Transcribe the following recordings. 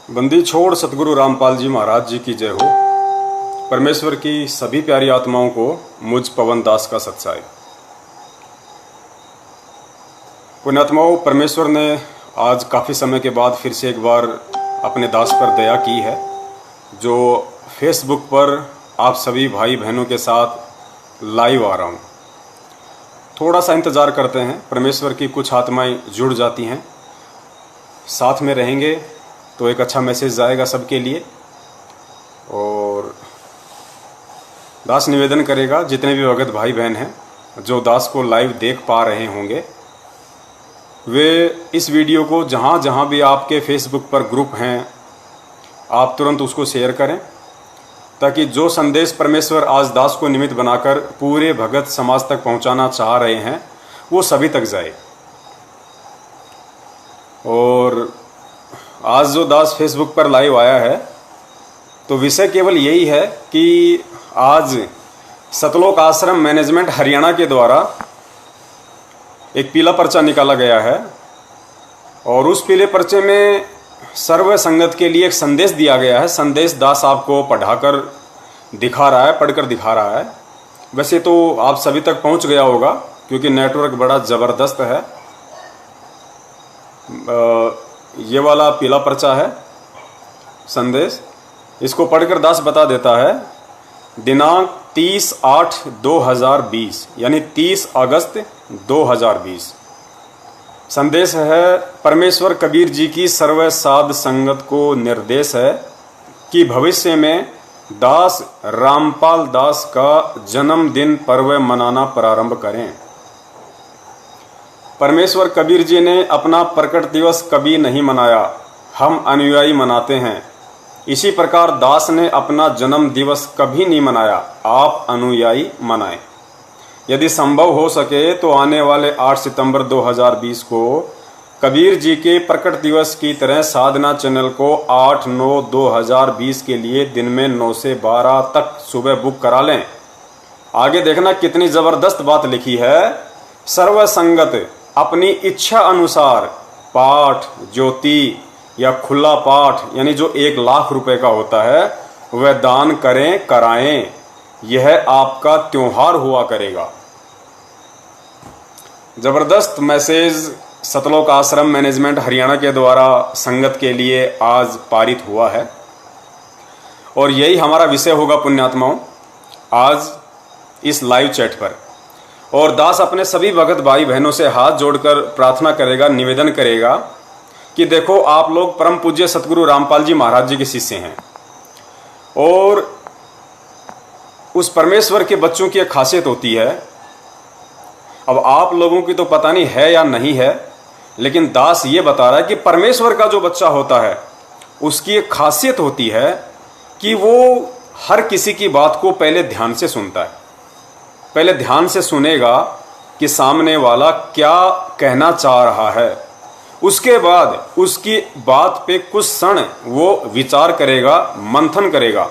बंदी छोड़ सतगुरु रामपाल जी महाराज जी की जय हो। परमेश्वर की सभी प्यारी आत्माओं को मुझ पवन दास का सत्साई। पुण्यात्माओं, परमेश्वर ने आज काफ़ी समय के बाद फिर से एक बार अपने दास पर दया की है, जो फेसबुक पर आप सभी भाई बहनों के साथ लाइव आ रहा हूँ। थोड़ा सा इंतज़ार करते हैं, परमेश्वर की कुछ आत्माएं जुड़ जाती हैं, साथ में रहेंगे तो एक अच्छा मैसेज जाएगा सबके लिए। और दास निवेदन करेगा, जितने भी भगत भाई बहन हैं जो दास को लाइव देख पा रहे होंगे, वे इस वीडियो को जहाँ जहाँ भी आपके फेसबुक पर ग्रुप हैं, आप तुरंत उसको शेयर करें, ताकि जो संदेश परमेश्वर आज दास को निमित्त बनाकर पूरे भगत समाज तक पहुँचाना चाह रहे हैं वो सभी तक जाए। और आज जो दास फेसबुक पर लाइव आया है तो विषय केवल यही है कि आज सतलोक आश्रम मैनेजमेंट हरियाणा के द्वारा एक पीला पर्चा निकाला गया है और उस पीले पर्चे में सर्व संगत के लिए एक संदेश दिया गया है। संदेश दास आपको पढ़कर दिखा रहा है। वैसे तो आप सभी तक पहुंच गया होगा क्योंकि नेटवर्क बड़ा ज़बरदस्त है। ये वाला पीला पर्चा है संदेश, इसको पढ़कर दास बता देता है। दिनांक 30/8/2020 यानी 30 अगस्त 2020। संदेश है, परमेश्वर कबीर जी की सर्व साध संगत को निर्देश है कि भविष्य में दास रामपाल दास का जन्मदिन पर्व मनाना प्रारंभ करें। परमेश्वर कबीर जी ने अपना प्रकट दिवस कभी नहीं मनाया, हम अनुयायी मनाते हैं। इसी प्रकार दास ने अपना जन्म दिवस कभी नहीं मनाया, आप अनुयायी मनाएं। यदि संभव हो सके तो आने वाले 8 सितंबर 2020 को कबीर जी के प्रकट दिवस की तरह साधना चैनल को 8/9/2020 के लिए दिन में 9 से 12 तक सुबह बुक करा लें। आगे देखना कितनी ज़बरदस्त बात लिखी है। सर्व संगत अपनी इच्छा अनुसार पाठ, ज्योति या खुला पाठ यानी जो 1 लाख रुपए का होता है वह दान करें, कराएं। यह आपका त्योहार हुआ करेगा। जबरदस्त मैसेज सतलोक आश्रम मैनेजमेंट हरियाणा के द्वारा संगत के लिए आज पारित हुआ है और यही हमारा विषय होगा पुण्यात्माओं आज इस लाइव चैट पर। और दास अपने सभी भगत भाई बहनों से हाथ जोड़कर प्रार्थना करेगा, निवेदन करेगा कि देखो, आप लोग परम पूज्य सतगुरु रामपाल जी महाराज जी के शिष्य हैं और उस परमेश्वर के बच्चों की एक खासियत होती है। अब आप लोगों की तो पता नहीं है या नहीं है, लेकिन दास ये बता रहा है कि परमेश्वर का जो बच्चा होता है उसकी एक खासियत होती है कि वो हर किसी की बात को पहले ध्यान से सुनता है। पहले ध्यान से सुनेगा कि सामने वाला क्या कहना चाह रहा है, उसके बाद उसकी बात पे कुछ क्षण वो विचार करेगा, मंथन करेगा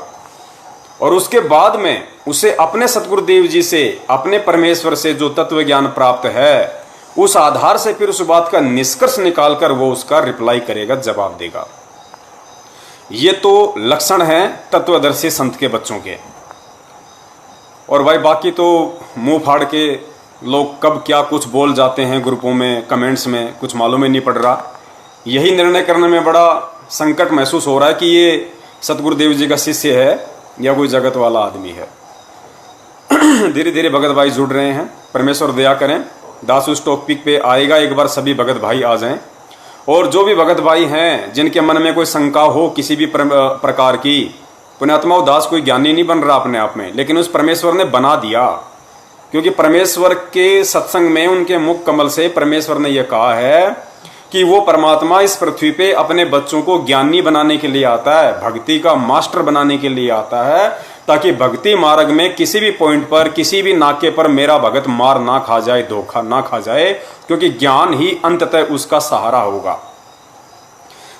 और उसके बाद में उसे अपने सतगुरुदेव जी से, अपने परमेश्वर से जो तत्व ज्ञान प्राप्त है उस आधार से फिर उस बात का निष्कर्ष निकालकर वो उसका रिप्लाई करेगा, जवाब देगा। ये तो लक्षण हैं तत्वदर्शी संत के बच्चों के। और भाई बाकी तो मुंह फाड़ के लोग कब क्या कुछ बोल जाते हैं ग्रुपों में, कमेंट्स में, कुछ मालूम ही नहीं पड़ रहा। यही निर्णय करने में बड़ा संकट महसूस हो रहा है कि ये सतगुरुदेव जी का शिष्य है या कोई जगत वाला आदमी है। धीरे धीरे भगत भाई जुड़ रहे हैं, परमेश्वर दया करें। दास उस टॉपिक पे आएगा, एक बार सभी भगत भाई आ जाएं। और जो भी भगत भाई हैं जिनके मन में कोई शंका हो किसी भी प्रकार की, पुण्यात्माओं, दास कोई ज्ञानी नहीं बन रहा अपने आप में, लेकिन उस परमेश्वर ने बना दिया। क्योंकि परमेश्वर के सत्संग में उनके मुख कमल से परमेश्वर ने यह कहा है कि वो परमात्मा इस पृथ्वी पे अपने बच्चों को ज्ञानी बनाने के लिए आता है, भक्ति का मास्टर बनाने के लिए आता है, ताकि भक्ति मार्ग में किसी भी पॉइंट पर, किसी भी नाके पर मेरा भगत मार ना खा जाए, धोखा ना खा जाए, क्योंकि ज्ञान ही अंततः उसका सहारा होगा।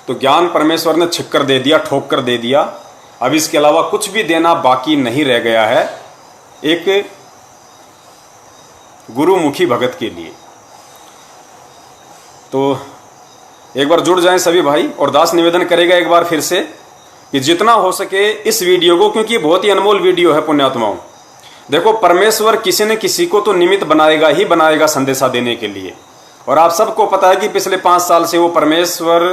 तो ज्ञान परमेश्वर ने छिक्कर दे दिया, ठोक कर दे दिया। अब इसके अलावा कुछ भी देना बाकी नहीं रह गया है एक गुरुमुखी भगत के लिए। तो एक बार जुड़ जाएं सभी भाई। और दास निवेदन करेगा एक बार फिर से कि जितना हो सके इस वीडियो को, क्योंकि ये बहुत ही अनमोल वीडियो है पुण्यात्माओं। देखो, परमेश्वर किसी न किसी को तो निमित्त बनाएगा ही बनाएगा संदेशा देने के लिए। और आप सबको पता है कि पिछले 5 साल से वो परमेश्वर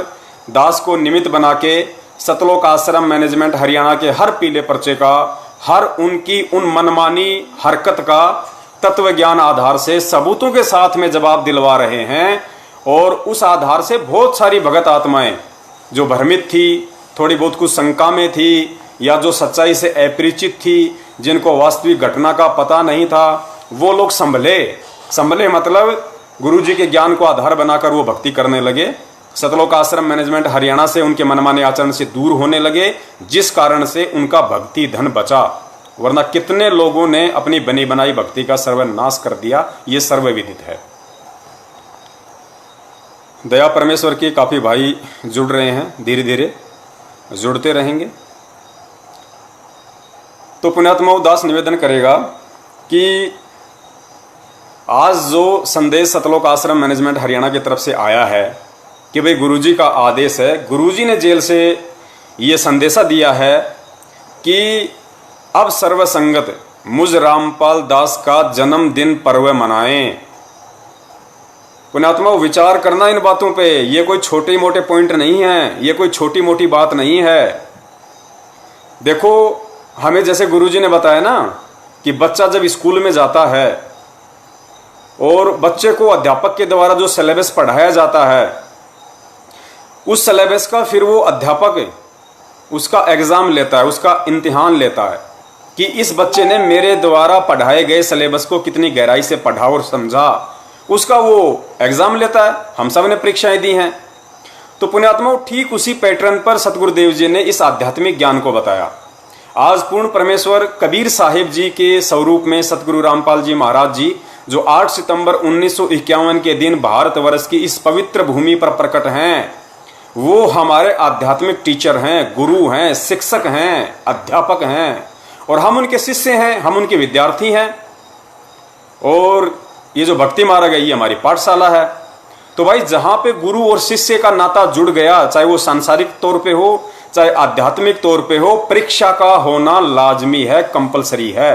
दास को निमित्त बना के सतलोक आश्रम मैनेजमेंट हरियाणा के हर पीले पर्चे का, हर उनकी उन मनमानी हरकत का तत्व ज्ञान आधार से सबूतों के साथ में जवाब दिलवा रहे हैं। और उस आधार से बहुत सारी भगत आत्माएं जो भ्रमित थी, थोड़ी बहुत कुछ शंका में थी, या जो सच्चाई से अपरिचित थी, जिनको वास्तविक घटना का पता नहीं था, वो लोग संभले मतलब गुरुजी के ज्ञान को आधार बनाकर वो भक्ति करने लगे। सतलोक आश्रम मैनेजमेंट हरियाणा से उनके मनमाने आचरण से दूर होने लगे, जिस कारण से उनका भक्ति धन बचा। वरना कितने लोगों ने अपनी बनी बनाई भक्ति का सर्वनाश कर दिया, ये सर्वविदित है। दया परमेश्वर के काफी भाई जुड़ रहे हैं, धीरे धीरे जुड़ते रहेंगे। तो पुण्यात्मा दास निवेदन करेगा कि आज जो संदेश सतलोक आश्रम मैनेजमेंट हरियाणा की तरफ से आया है कि भाई गुरुजी का आदेश है, गुरुजी ने जेल से ये संदेशा दिया है कि अब सर्वसंगत मुझ रामपाल दास का जन्मदिन पर्व मनाएं। पुण्यात्मा विचार करना इन बातों पे। ये कोई छोटे मोटे पॉइंट नहीं है, ये कोई छोटी मोटी बात नहीं है। देखो, हमें जैसे गुरुजी ने बताया ना कि बच्चा जब स्कूल में जाता है और बच्चे को अध्यापक के द्वारा जो सिलेबस पढ़ाया जाता है, उस सिलेबस का फिर वो अध्यापक उसका एग्जाम लेता है, उसका इम्तिहान लेता है कि इस बच्चे ने मेरे द्वारा पढ़ाए गए सिलेबस को कितनी गहराई से पढ़ा और समझा, उसका वो एग्जाम लेता है। हम सब ने परीक्षाएं दी हैं। तो पुण्यात्माओं, ठीक उसी पैटर्न पर सतगुरुदेव जी ने इस आध्यात्मिक ज्ञान को बताया। आज पूर्ण परमेश्वर कबीर साहिब जी के स्वरूप में सतगुरु रामपाल जी महाराज जी, जो 8 सितंबर 1951 के दिन भारतवर्ष की इस पवित्र भूमि पर प्रकट हैं, वो हमारे आध्यात्मिक टीचर हैं, गुरु हैं, शिक्षक हैं, अध्यापक हैं। और हम उनके शिष्य हैं, हम उनके विद्यार्थी हैं। और ये जो भक्ति मार्ग है, ये हमारी पाठशाला है। तो भाई, जहां पे गुरु और शिष्य का नाता जुड़ गया, चाहे वो सांसारिक तौर पे हो चाहे आध्यात्मिक तौर पे हो, परीक्षा का होना लाजमी है, कंपलसरी है।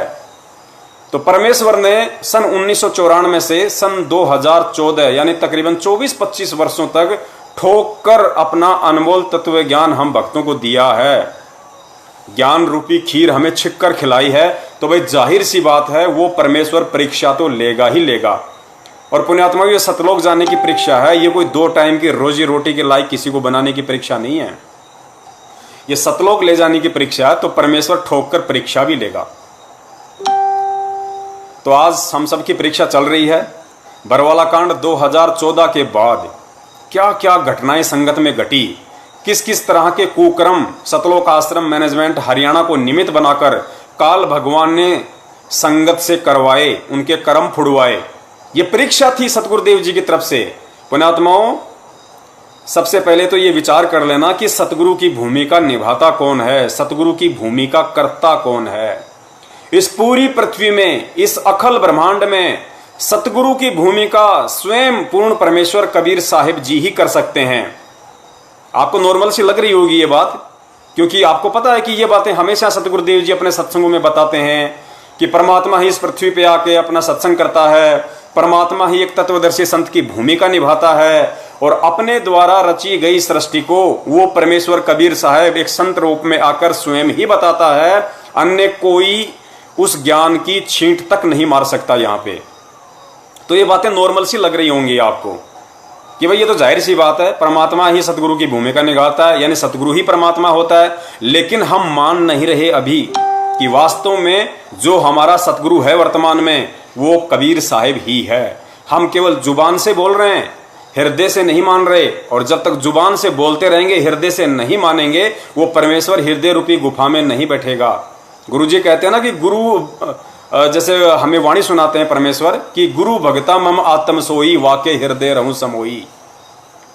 तो परमेश्वर ने सन 1994 से सन 2014 यानी तकरीबन 24-25 वर्षों तक ठोक कर अपना अनमोल तत्व ज्ञान हम भक्तों को दिया है। ज्ञान रूपी खीर हमें छिक कर खिलाई है। तो भाई, जाहिर सी बात है, वो परमेश्वर परीक्षा तो लेगा ही लेगा। और पुण्यात्मा, ये सतलोक जाने की परीक्षा है, ये कोई 2 टाइम की रोजी रोटी के लायक किसी को बनाने की परीक्षा नहीं है। ये सतलोक ले जाने की परीक्षा है, तो परमेश्वर ठोक कर परीक्षा भी लेगा। तो आज हम सब की परीक्षा चल रही है। बरवाला कांड 2014 के बाद क्या क्या घटनाएं संगत में घटी, किस किस तरह के कुकर्म सतलोक आश्रम मैनेजमेंट हरियाणा को निमित्त बनाकर काल भगवान ने संगत से करवाए, उनके कर्म फुड़वाए, ये परीक्षा थी सतगुरुदेव जी की तरफ से। पुण्यात्माओं, सबसे पहले तो ये विचार कर लेना कि सतगुरु की भूमिका निभाता कौन है, सतगुरु की भूमिका करता कौन है। इस पूरी पृथ्वी में, इस अखल ब्रह्मांड में सतगुरु की भूमिका स्वयं पूर्ण परमेश्वर कबीर साहिब जी ही कर सकते हैं। आपको नॉर्मल सी लग रही होगी ये बात, क्योंकि आपको पता है कि ये बातें हमेशा सतगुरुदेव जी अपने सत्संगों में बताते हैं कि परमात्मा ही इस पृथ्वी पे आके अपना सत्संग करता है, परमात्मा ही एक तत्वदर्शी संत की भूमिका निभाता है, और अपने द्वारा रची गई सृष्टि को वो परमेश्वर कबीर साहब एक संत रूप में आकर स्वयं ही बताता है। अन्य कोई उस ज्ञान की छींट तक नहीं मार सकता यहाँ पे। तो ये बातें नॉर्मल सी लग रही होंगी आपको कि भाई ये तो जाहिर सी बात है, परमात्मा ही सतगुरु की भूमिका निभाता है, यानी सतगुरु ही परमात्मा होता है। लेकिन हम मान नहीं रहे अभी कि वास्तव में जो हमारा सतगुरु है वर्तमान में, वो कबीर साहिब ही है। हम केवल जुबान से बोल रहे हैं, हृदय से नहीं मान रहे। और जब तक जुबान से बोलते रहेंगे, हृदय से नहीं मानेंगे, वो परमेश्वर हृदय रूपी गुफा में नहीं बैठेगा। गुरुजी कहते हैं ना कि गुरु, जैसे हमें वाणी सुनाते हैं परमेश्वर कि गुरु भगता मम आत्म सोई, वाके हृदय रहूं समोई।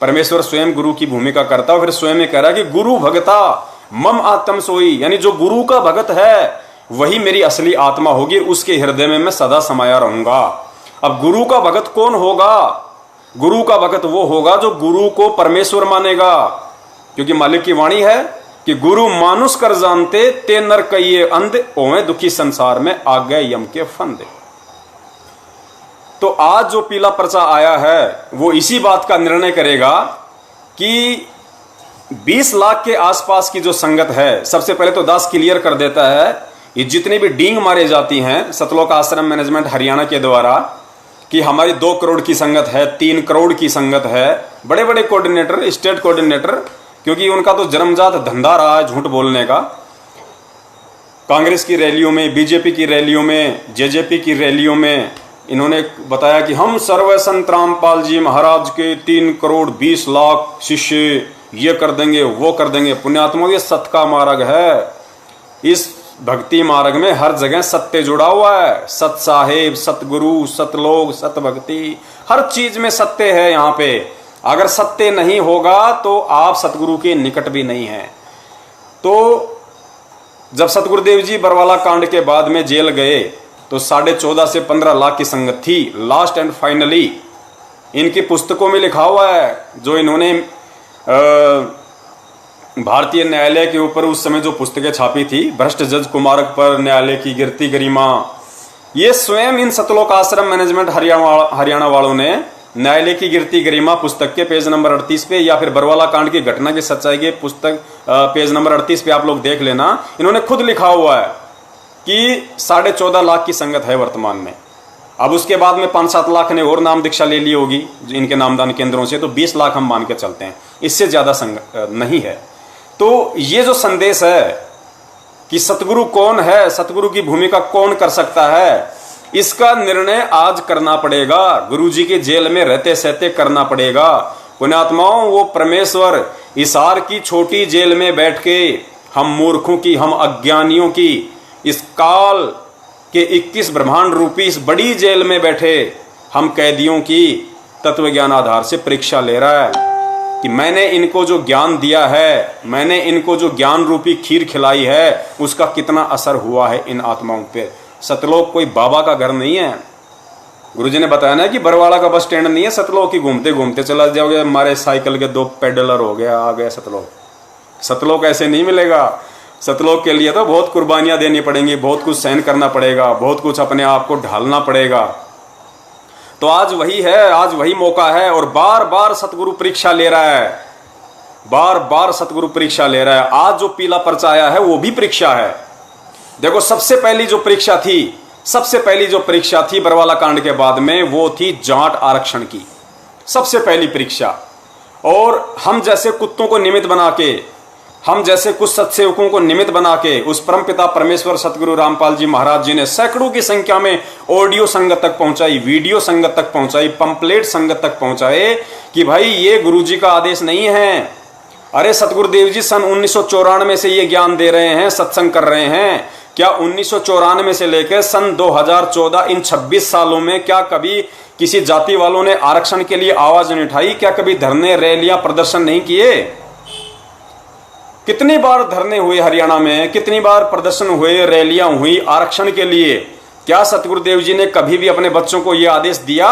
परमेश्वर स्वयं गुरु की भूमिका करता है, फिर स्वयं में कह रहा है कि गुरु भगता मम आत्म सोई, यानी जो गुरु का भगत है वही मेरी असली आत्मा होगी, उसके हृदय में मैं सदा समाया रहूंगा। अब गुरु का भगत कौन होगा? गुरु का भक्त वो होगा जो गुरु को परमेश्वर मानेगा, क्योंकि मालिक की वाणी है कि गुरु मानुष कर जानते ते नर कहिए अंध ओवे दुखी संसार में आ गए यम के फंदे। तो आज जो पीला पर्चा आया है वो इसी बात का निर्णय करेगा कि 20 लाख के आसपास की जो संगत है, सबसे पहले तो दास क्लियर कर देता है ये जितनी भी डींग मारे जाती हैं सतलोक आश्रम मैनेजमेंट हरियाणा के द्वारा कि हमारी 2 करोड़ की संगत है, 3 करोड़ की संगत है, बड़े बड़े कोऑर्डिनेटर, स्टेट कोऑर्डिनेटर, क्योंकि उनका तो जन्मजात धंधा रहा है झूठ बोलने का। कांग्रेस की रैलियों में, बीजेपी की रैलियों में, जेजेपी की रैलियों में इन्होंने बताया कि हम सर्व संत रामपाल जी महाराज के 3 करोड़ 20 लाख शिष्य ये कर देंगे वो कर देंगे। पुण्यात्माओं, ये सत का मार्ग है। इस भक्ति मार्ग में हर जगह सत्य जुड़ा हुआ है। सत साहेब, सतगुरु, सतलोक, सत भक्ति, हर चीज में सत्य है। यहाँ पे अगर सत्य नहीं होगा तो आप सतगुरु के निकट भी नहीं हैं। तो जब सतगुरुदेव जी बरवाला कांड के बाद में जेल गए तो 14.5 से 15 लाख की संगत थी। लास्ट एंड फाइनली इनकी पुस्तकों में लिखा हुआ है, जो इन्होंने भारतीय न्यायालय के ऊपर उस समय जो पुस्तकें छापी थी, भ्रष्ट जज कुमारक पर न्यायालय की गिरती गरिमा, ये स्वयं इन सतलोक आश्रम मैनेजमेंट हरियाणा वालों ने न्यायालय की गिरती गरिमा पुस्तक के पेज नंबर 38 पे, या फिर बरवाला कांड की घटना की सच्चाई के पुस्तक पेज नंबर 38 पे आप लोग देख लेना। इन्होंने खुद लिखा हुआ है कि 14.5 लाख की संगत है वर्तमान में। अब उसके बाद में 5-7 लाख ने और नाम दीक्षा ले ली होगी इनके नामदान केंद्रों से, तो 20 लाख हम मान के चलते हैं, इससे ज्यादा संगत नहीं है। तो ये जो संदेश है कि सतगुरु कौन है, सतगुरु की भूमिका कौन कर सकता है, इसका निर्णय आज करना पड़ेगा। गुरुजी के जेल में रहते सहते करना पड़ेगा। पुण्यात्माओं, वो परमेश्वर हिसार की छोटी जेल में बैठ के हम मूर्खों की, हम अज्ञानियों की, इस काल के 21 ब्रह्मांड रूपी इस बड़ी जेल में बैठे हम कैदियों की तत्व ज्ञान आधार से परीक्षा ले रहा है कि मैंने इनको जो ज्ञान दिया है, मैंने इनको जो ज्ञान रूपी खीर खिलाई है, उसका कितना असर हुआ है इन आत्माओं पे। सतलोक कोई बाबा का घर नहीं है। गुरुजी ने बताया ना कि बरवाला का बस स्टैंड नहीं है। सतलोक की घूमते घूमते चला जाओगे, हमारे साइकिल के 2 पेडलर हो गया, आ गया सतलोक। सतलोक ऐसे नहीं मिलेगा। सतलोक के लिए तो बहुत कुर्बानियां देनी पड़ेंगी, बहुत कुछ सहन करना पड़ेगा, बहुत कुछ अपने आप को ढालना पड़ेगा। तो आज वही है, आज वही मौका है। और बार बार सतगुरु परीक्षा ले रहा है, बार बार सतगुरु परीक्षा ले रहा है। आज जो पीला पर्चा आया है वो भी परीक्षा है। देखो, सबसे पहली जो परीक्षा थी, सबसे पहली जो परीक्षा थी बरवाला कांड के बाद में, वो थी जाट आरक्षण की सबसे पहली परीक्षा। और हम जैसे कुत्तों को निमित्त बना के, हम जैसे कुछ सत्सेवकों को निमित्त बना के उस परमपिता परमेश्वर सतगुरु रामपाल जी महाराज जी ने सैकड़ों की संख्या में ऑडियो संगत तक पहुंचाई, वीडियो संगत तक पहुंचाई, पंपलेट संगत तक पहुंचाए कि भाई ये गुरुजी का आदेश नहीं है। अरे सतगुरुदेव जी सन 1994 से ये ज्ञान दे रहे हैं, सत्संग कर रहे हैं। क्या 1994 से लेकर सन 2014 इन 26 सालों में क्या कभी किसी जाति वालों ने आरक्षण के लिए आवाज नहीं उठाई? क्या कभी धरने, रैलियां, प्रदर्शन नहीं किए? कितनी बार धरने हुए हरियाणा में, कितनी बार प्रदर्शन हुए, रैलियां हुई आरक्षण के लिए। क्या सतगुरुदेव जी ने कभी भी अपने बच्चों को यह आदेश दिया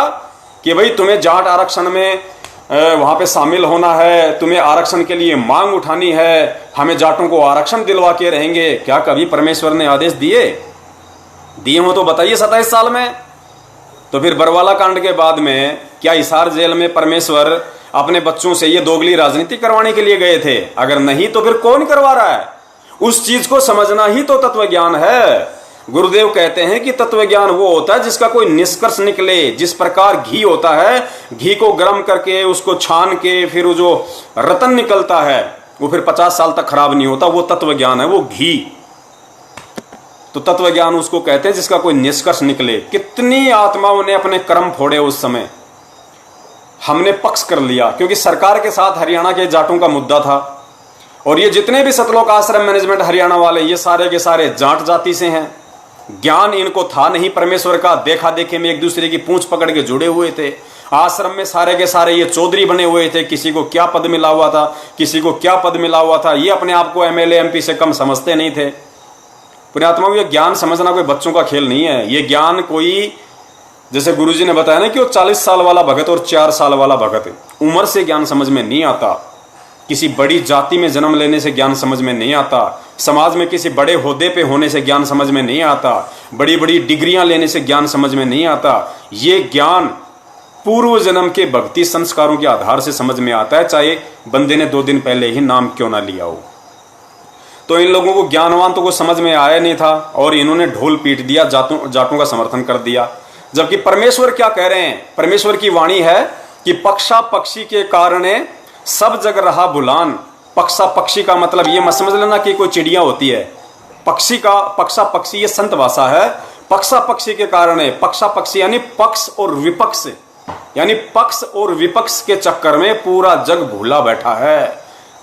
कि भाई तुम्हें जाट आरक्षण में वहां पे शामिल होना है, तुम्हें आरक्षण के लिए मांग उठानी है, हमें जाटों को आरक्षण दिलवा के रहेंगे? क्या कभी परमेश्वर ने आदेश दिए हो तो बताइए 27 साल में। तो फिर बरवाला कांड के बाद में क्या हिसार जेल में परमेश्वर अपने बच्चों से ये दोगली राजनीति करवाने के लिए गए थे? अगर नहीं तो फिर कौन करवा रहा है? उस चीज को समझना ही तो तत्व ज्ञान है। गुरुदेव कहते हैं कि तत्व ज्ञान वो होता है जिसका कोई निष्कर्ष निकले। जिस प्रकार घी होता है, घी को गर्म करके उसको छान के फिर वो जो रतन निकलता है वो फिर 50 साल तक खराब नहीं होता, वो तत्व ज्ञान है, वो घी। तो तत्व ज्ञान उसको कहते हैं जिसका कोई निष्कर्ष निकले। कितनी आत्माओं ने अपने कर्म फोड़े उस समय, हमने पक्ष कर लिया क्योंकि सरकार के साथ हरियाणा के जाटों का मुद्दा था। और ये जितने भी सतलोक आश्रम मैनेजमेंट हरियाणा वाले, ये सारे के सारे जाट जाति से हैं। ज्ञान इनको था नहीं परमेश्वर का, देखा देखे में एक दूसरे की पूंछ पकड़ के जुड़े हुए थे। आश्रम में सारे के सारे ये चौधरी बने हुए थे, किसी को क्या पद मिला हुआ था, किसी को क्या पद मिला हुआ था। ये अपने आप को एमएलए एमपी से कम समझते नहीं थे। पुण्यात्माओं, ये ज्ञान समझना कोई बच्चों का खेल नहीं है। ये ज्ञान कोई जैसे गुरुजी ने बताया ना कि वो 40 साल वाला भगत और 4 साल वाला भगत, उम्र से ज्ञान समझ में नहीं आता, किसी बड़ी जाति में जन्म लेने से ज्ञान समझ में नहीं आता, समाज में किसी बड़े ओहदे पे होने से ज्ञान समझ में नहीं आता, बड़ी बड़ी डिग्रियां लेने से ज्ञान समझ में नहीं आता। ये ज्ञान पूर्व जन्म के भक्ति संस्कारों के आधार से समझ में आता है, चाहे बंदे ने 2 दिन पहले ही नाम क्यों ना लिया हो। तो इन लोगों को, ज्ञानवान तो को समझ में आया नहीं था और इन्होंने ढोल पीट दिया, जाटों का समर्थन कर दिया। जबकि परमेश्वर क्या कह रहे हैं, परमेश्वर की वाणी है कि पक्षा पक्षी के कारण सब जग रहा भुलान। पक्षा पक्षी का मतलब ये मत समझ लेना कि कोई चिड़िया होती है, पक्षी का पक्षा पक्षी ये संत भाषा है। पक्षा पक्षी के कारण है, पक्षा पक्षी यानी पक्ष और विपक्ष, यानी पक्ष और विपक्ष के चक्कर में पूरा जग भूला बैठा है।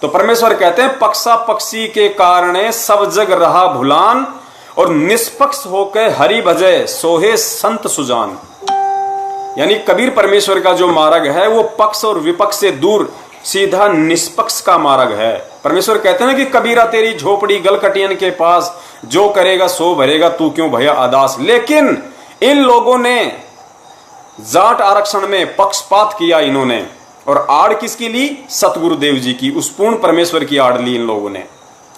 तो परमेश्वर कहते हैं पक्षा पक्षी के कारण सब जग रहा भुलान, और निष्पक्ष होकर हरि भजे सोहे संत सुजान। यानी कबीर परमेश्वर का जो मार्ग है वो पक्ष और विपक्ष से दूर सीधा निष्पक्ष का मार्ग है। परमेश्वर कहते हैं कि कबीरा तेरी झोपड़ी गलकटियन के पास, जो करेगा सो भरेगा तू क्यों भया अदास। लेकिन इन लोगों ने जाट आरक्षण में पक्षपात किया इन्होंने, और आड़ किसकी ली? सतगुरुदेव जी की, उस पूर्ण परमेश्वर की आड़ ली इन लोगों ने।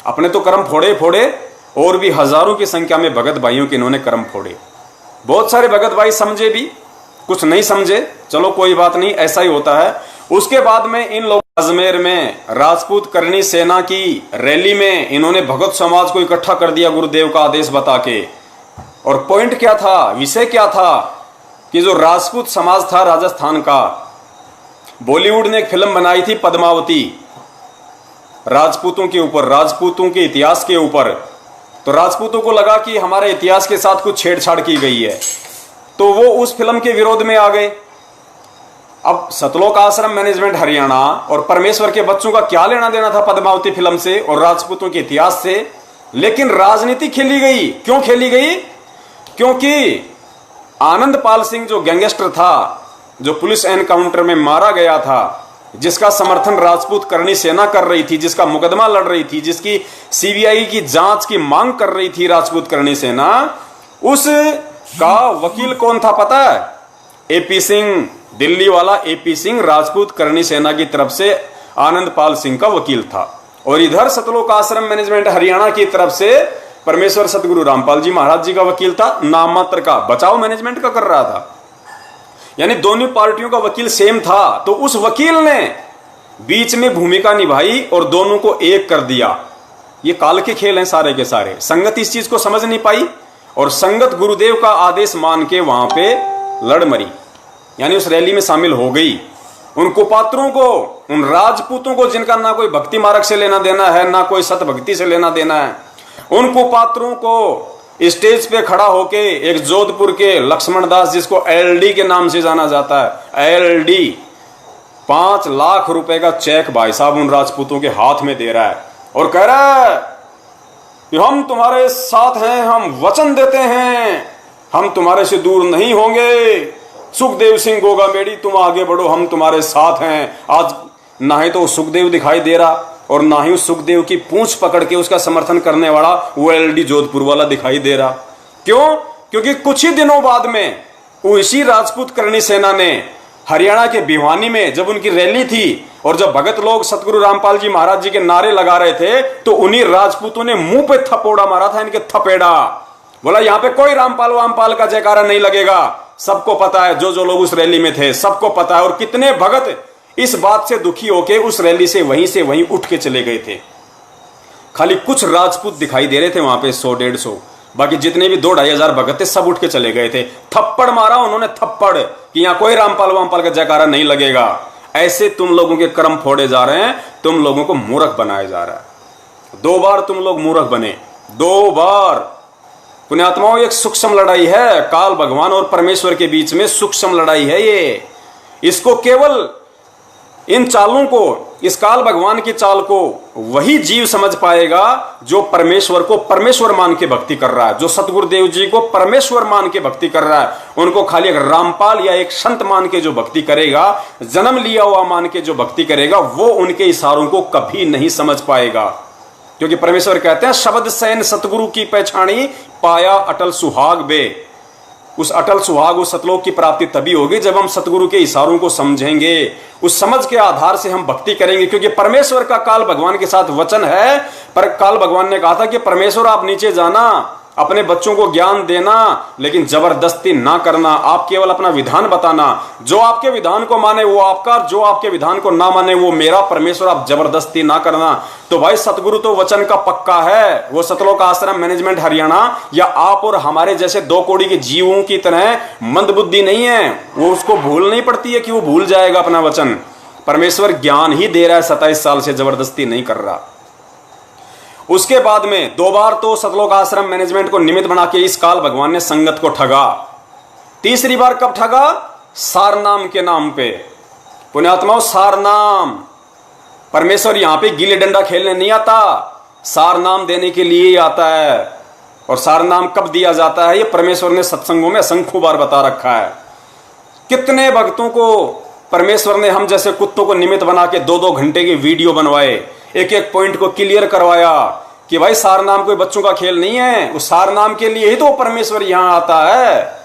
अपने तो कर्म फोड़े फोड़े, और भी हजारों की संख्या में भगत भाइयों के इन्होंने कर्म फोड़े। बहुत सारे भगत भाई समझे भी, कुछ नहीं समझे, चलो कोई बात नहीं, ऐसा ही होता है। उसके बाद में इन लोग अजमेर में राजपूत करनी सेना की रैली में इन्होंने भगत समाज को इकट्ठा कर दिया गुरुदेव का आदेश बता के। और पॉइंट क्या था, विषय क्या था कि जो राजपूत समाज था राजस्थान का, बॉलीवुड ने एक फिल्म बनाई थी पद्मावती, राजपूतों के ऊपर, राजपूतों के इतिहास के ऊपर। तो राजपूतों को लगा कि हमारे इतिहास के साथ कुछ छेड़छाड़ की गई है, तो वो उस फिल्म के विरोध में आ गए। अब सतलोक आश्रम मैनेजमेंट हरियाणा और परमेश्वर के बच्चों का क्या लेना देना था पद्मावती फिल्म से और राजपूतों के इतिहास से? लेकिन राजनीति खेली गई। क्यों खेली गई? क्योंकि आनंदपाल सिंह जो गैंगस्टर था, जो पुलिस एनकाउंटर में मारा गया था, जिसका समर्थन राजपूत करनी सेना कर रही थी, जिसका मुकदमा लड़ रही थी, जिसकी सीबीआई की जांच की मांग कर रही थी राजपूत करनी सेना, उसका वकील कौन था पता है? एपी सिंह, दिल्ली वाला एपी सिंह राजपूत करनी सेना की तरफ से आनंदपाल सिंह का वकील था। और इधर सतलोक आश्रम मैनेजमेंट हरियाणा की तरफ से परमेश्वर सतगुरु रामपाल जी महाराज जी का वकील था, नाम मात्र का, बचाव मैनेजमेंट का कर रहा था। यानी दोनों पार्टियों का वकील सेम था। तो उस वकील ने बीच में भूमिका निभाई और दोनों को एक कर दिया। ये काल के खेल हैं सारे के सारे। संगत इस चीज को समझ नहीं पाई और संगत गुरुदेव का आदेश मान के वहां पे लड़ मरी, यानी उस रैली में शामिल हो गई। उन कुपात्रों को, उन राजपूतों को जिनका ना कोई भक्ति मार्ग से लेना देना है, ना कोई सत भक्ति से लेना देना है, उन कुपात्रों को स्टेज पे खड़ा होके एक जोधपुर के लक्ष्मण दास, जिसको एलडी के नाम से जाना जाता है, एलडी 5 लाख रुपए का चेक भाई साहब उन राजपूतों के हाथ में दे रहा है और कह रहा है कि हम तुम्हारे साथ हैं, हम वचन देते हैं, हम तुम्हारे से दूर नहीं होंगे। सुखदेव सिंह गोगा मेडी, तुम आगे बढ़ो, हम तुम्हारे साथ हैं। आज ना ही तो सुखदेव दिखाई दे रहा और ना ही उस सुखदेव की पूंछ पकड़ के उसका समर्थन करने वाला वो एलडी जोधपुर वाला दिखाई दे रहा। क्यों? क्योंकि कुछ ही दिनों बाद में उसी राजपूत करनी सेना ने हरियाणा के भिवानी में जब उनकी रैली थी और जब भगत लोग सतगुरु रामपाल जी महाराज जी के नारे लगा रहे थे, तो उन्हीं राजपूतों ने मुंह पे थपोड़ा मारा था, इनके थपेड़ा। बोला यहां पे कोई रामपाल वामपाल का जयकारा नहीं लगेगा। सबको पता है, जो जो लोग उस रैली में थे सबको पता है। और कितने भगत इस बात से दुखी होके उस रैली से वहीं उठ के चले गए थे। खाली कुछ राजपूत दिखाई दे रहे थे वहां पे, 100-150, बाकी जितने भी 2-2.5 हजार भगत थे सब उठ के चले गए थे। थप्पड़ मारा उन्होंने, थप्पड़, कि यहां कोई रामपाल वामपाल का जयकारा नहीं लगेगा। ऐसे तुम लोगों के कर्म फोड़े जा रहे हैं, तुम लोगों को मूर्ख बनाया जा रहा है। 2 बार तुम लोग मूर्ख बने, 2 बार। पुण्यात्माओं, एक सूक्ष्म लड़ाई है काल भगवान और परमेश्वर के बीच में, सूक्ष्म लड़ाई है ये। इसको केवल इन चालों को, इस काल भगवान की चाल को वही जीव समझ पाएगा जो परमेश्वर को परमेश्वर मान के भक्ति कर रहा है, जो सतगुरुदेव जी को परमेश्वर मान के भक्ति कर रहा है। उनको खाली एक रामपाल या एक संत मान के जो भक्ति करेगा, जन्म लिया हुआ मान के जो भक्ति करेगा, वो उनके इशारों को कभी नहीं समझ पाएगा। क्योंकि परमेश्वर कहते हैं शब्द सैन सतगुरु की पहचानी, पाया अटल सुहाग बे। उस अटल सुहाग, उस सतलोक की प्राप्ति तभी होगी जब हम सतगुरु के इशारों को समझेंगे। उस समझ के आधार से हम भक्ति करेंगे, क्योंकि परमेश्वर का काल भगवान के साथ वचन है। पर काल भगवान ने कहा था कि परमेश्वर आप नीचे जाना, अपने बच्चों को ज्ञान देना, लेकिन जबरदस्ती ना करना, आप केवल अपना विधान बताना। जो आपके विधान को माने वो आपका, जो आपके विधान को ना माने वो मेरा। परमेश्वर आप जबरदस्ती ना करना। तो भाई सतगुरु तो वचन का पक्का है। वो सतलोक आश्रम मैनेजमेंट हरियाणा या आप और हमारे जैसे 2 कौड़ी के जीवों की तरह मंदबुद्धि नहीं है। वो उसको भूल नहीं पड़ती है कि वो भूल जाएगा अपना वचन। परमेश्वर ज्ञान ही दे रहा है, 27 साल से जबरदस्ती नहीं कर रहा। उसके बाद में 2 बार तो सतलोक आश्रम मैनेजमेंट को निमित्त बना के इस काल भगवान ने संगत को ठगा। तीसरी बार कब ठगा? सारनाम के नाम पे। पुण्यात्माओं, सारनाम। परमेश्वर यहां पे गिल्ली डंडा खेलने नहीं आता, सारनाम देने के लिए ही आता है। और सारनाम कब दिया जाता है? ये परमेश्वर ने सत्संगों में असंख्य बार बता रखा है। कितने भक्तों को परमेश्वर ने हम जैसे कुत्तों को निमित्त बना के 2-2 घंटे की वीडियो बनवाए, एक पॉइंट को क्लियर करवाया कि भाई सारनाम कोई बच्चों का खेल नहीं है। उस सारनाम के लिए ही तो परमेश्वर यहां आता है।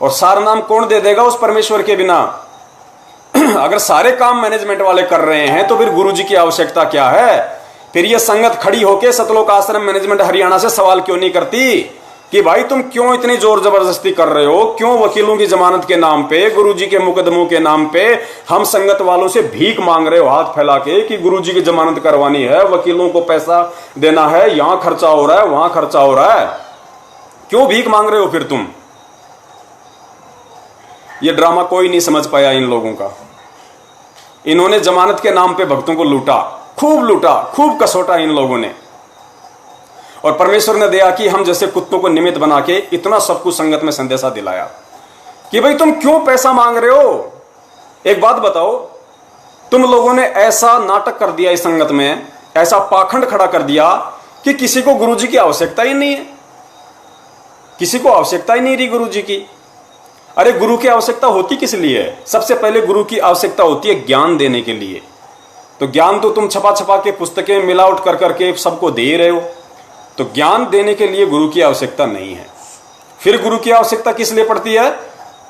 और सारनाम कौन दे देगा उस परमेश्वर के बिना? अगर सारे काम मैनेजमेंट वाले कर रहे हैं तो फिर गुरु जी की आवश्यकता क्या है? फिर ये संगत खड़ी होके सतलोक आश्रम मैनेजमेंट हरियाणा से सवाल क्यों नहीं करती कि भाई तुम क्यों इतनी जोर जबरदस्ती कर रहे हो? क्यों वकीलों की जमानत के नाम पे, गुरुजी के मुकदमों के नाम पे हम संगत वालों से भीख मांग रहे हो हाथ फैला के कि गुरुजी की जमानत करवानी है, वकीलों को पैसा देना है, यहां खर्चा हो रहा है, वहां खर्चा हो रहा है। क्यों भीख मांग रहे हो फिर तुम? ये ड्रामा कोई नहीं समझ पाया इन लोगों का। इन्होंने जमानत के नाम पे भक्तों को लूटा, खूब कसोटा इन लोगों ने। और परमेश्वर ने दया की, हम जैसे कुत्तों को निमित्त बना के इतना सब कुछ संगत में संदेशा दिलाया कि भाई तुम क्यों पैसा मांग रहे हो? एक बात बताओ, तुम लोगों ने ऐसा नाटक कर दिया इस संगत में, ऐसा पाखंड खड़ा कर दिया कि किसी को गुरुजी की आवश्यकता ही नहीं है। किसी को आवश्यकता ही नहीं रही गुरुजी की। अरे गुरु की आवश्यकता होती किस लिए है? सबसे पहले गुरु की आवश्यकता होती है ज्ञान देने के लिए। तो ज्ञान तो तुम छपा छपा के पुस्तकें मिलावट कर करके सबको दे रहे हो। तो ज्ञान देने के लिए गुरु की आवश्यकता नहीं है। फिर गुरु की आवश्यकता किस लिए पड़ती है?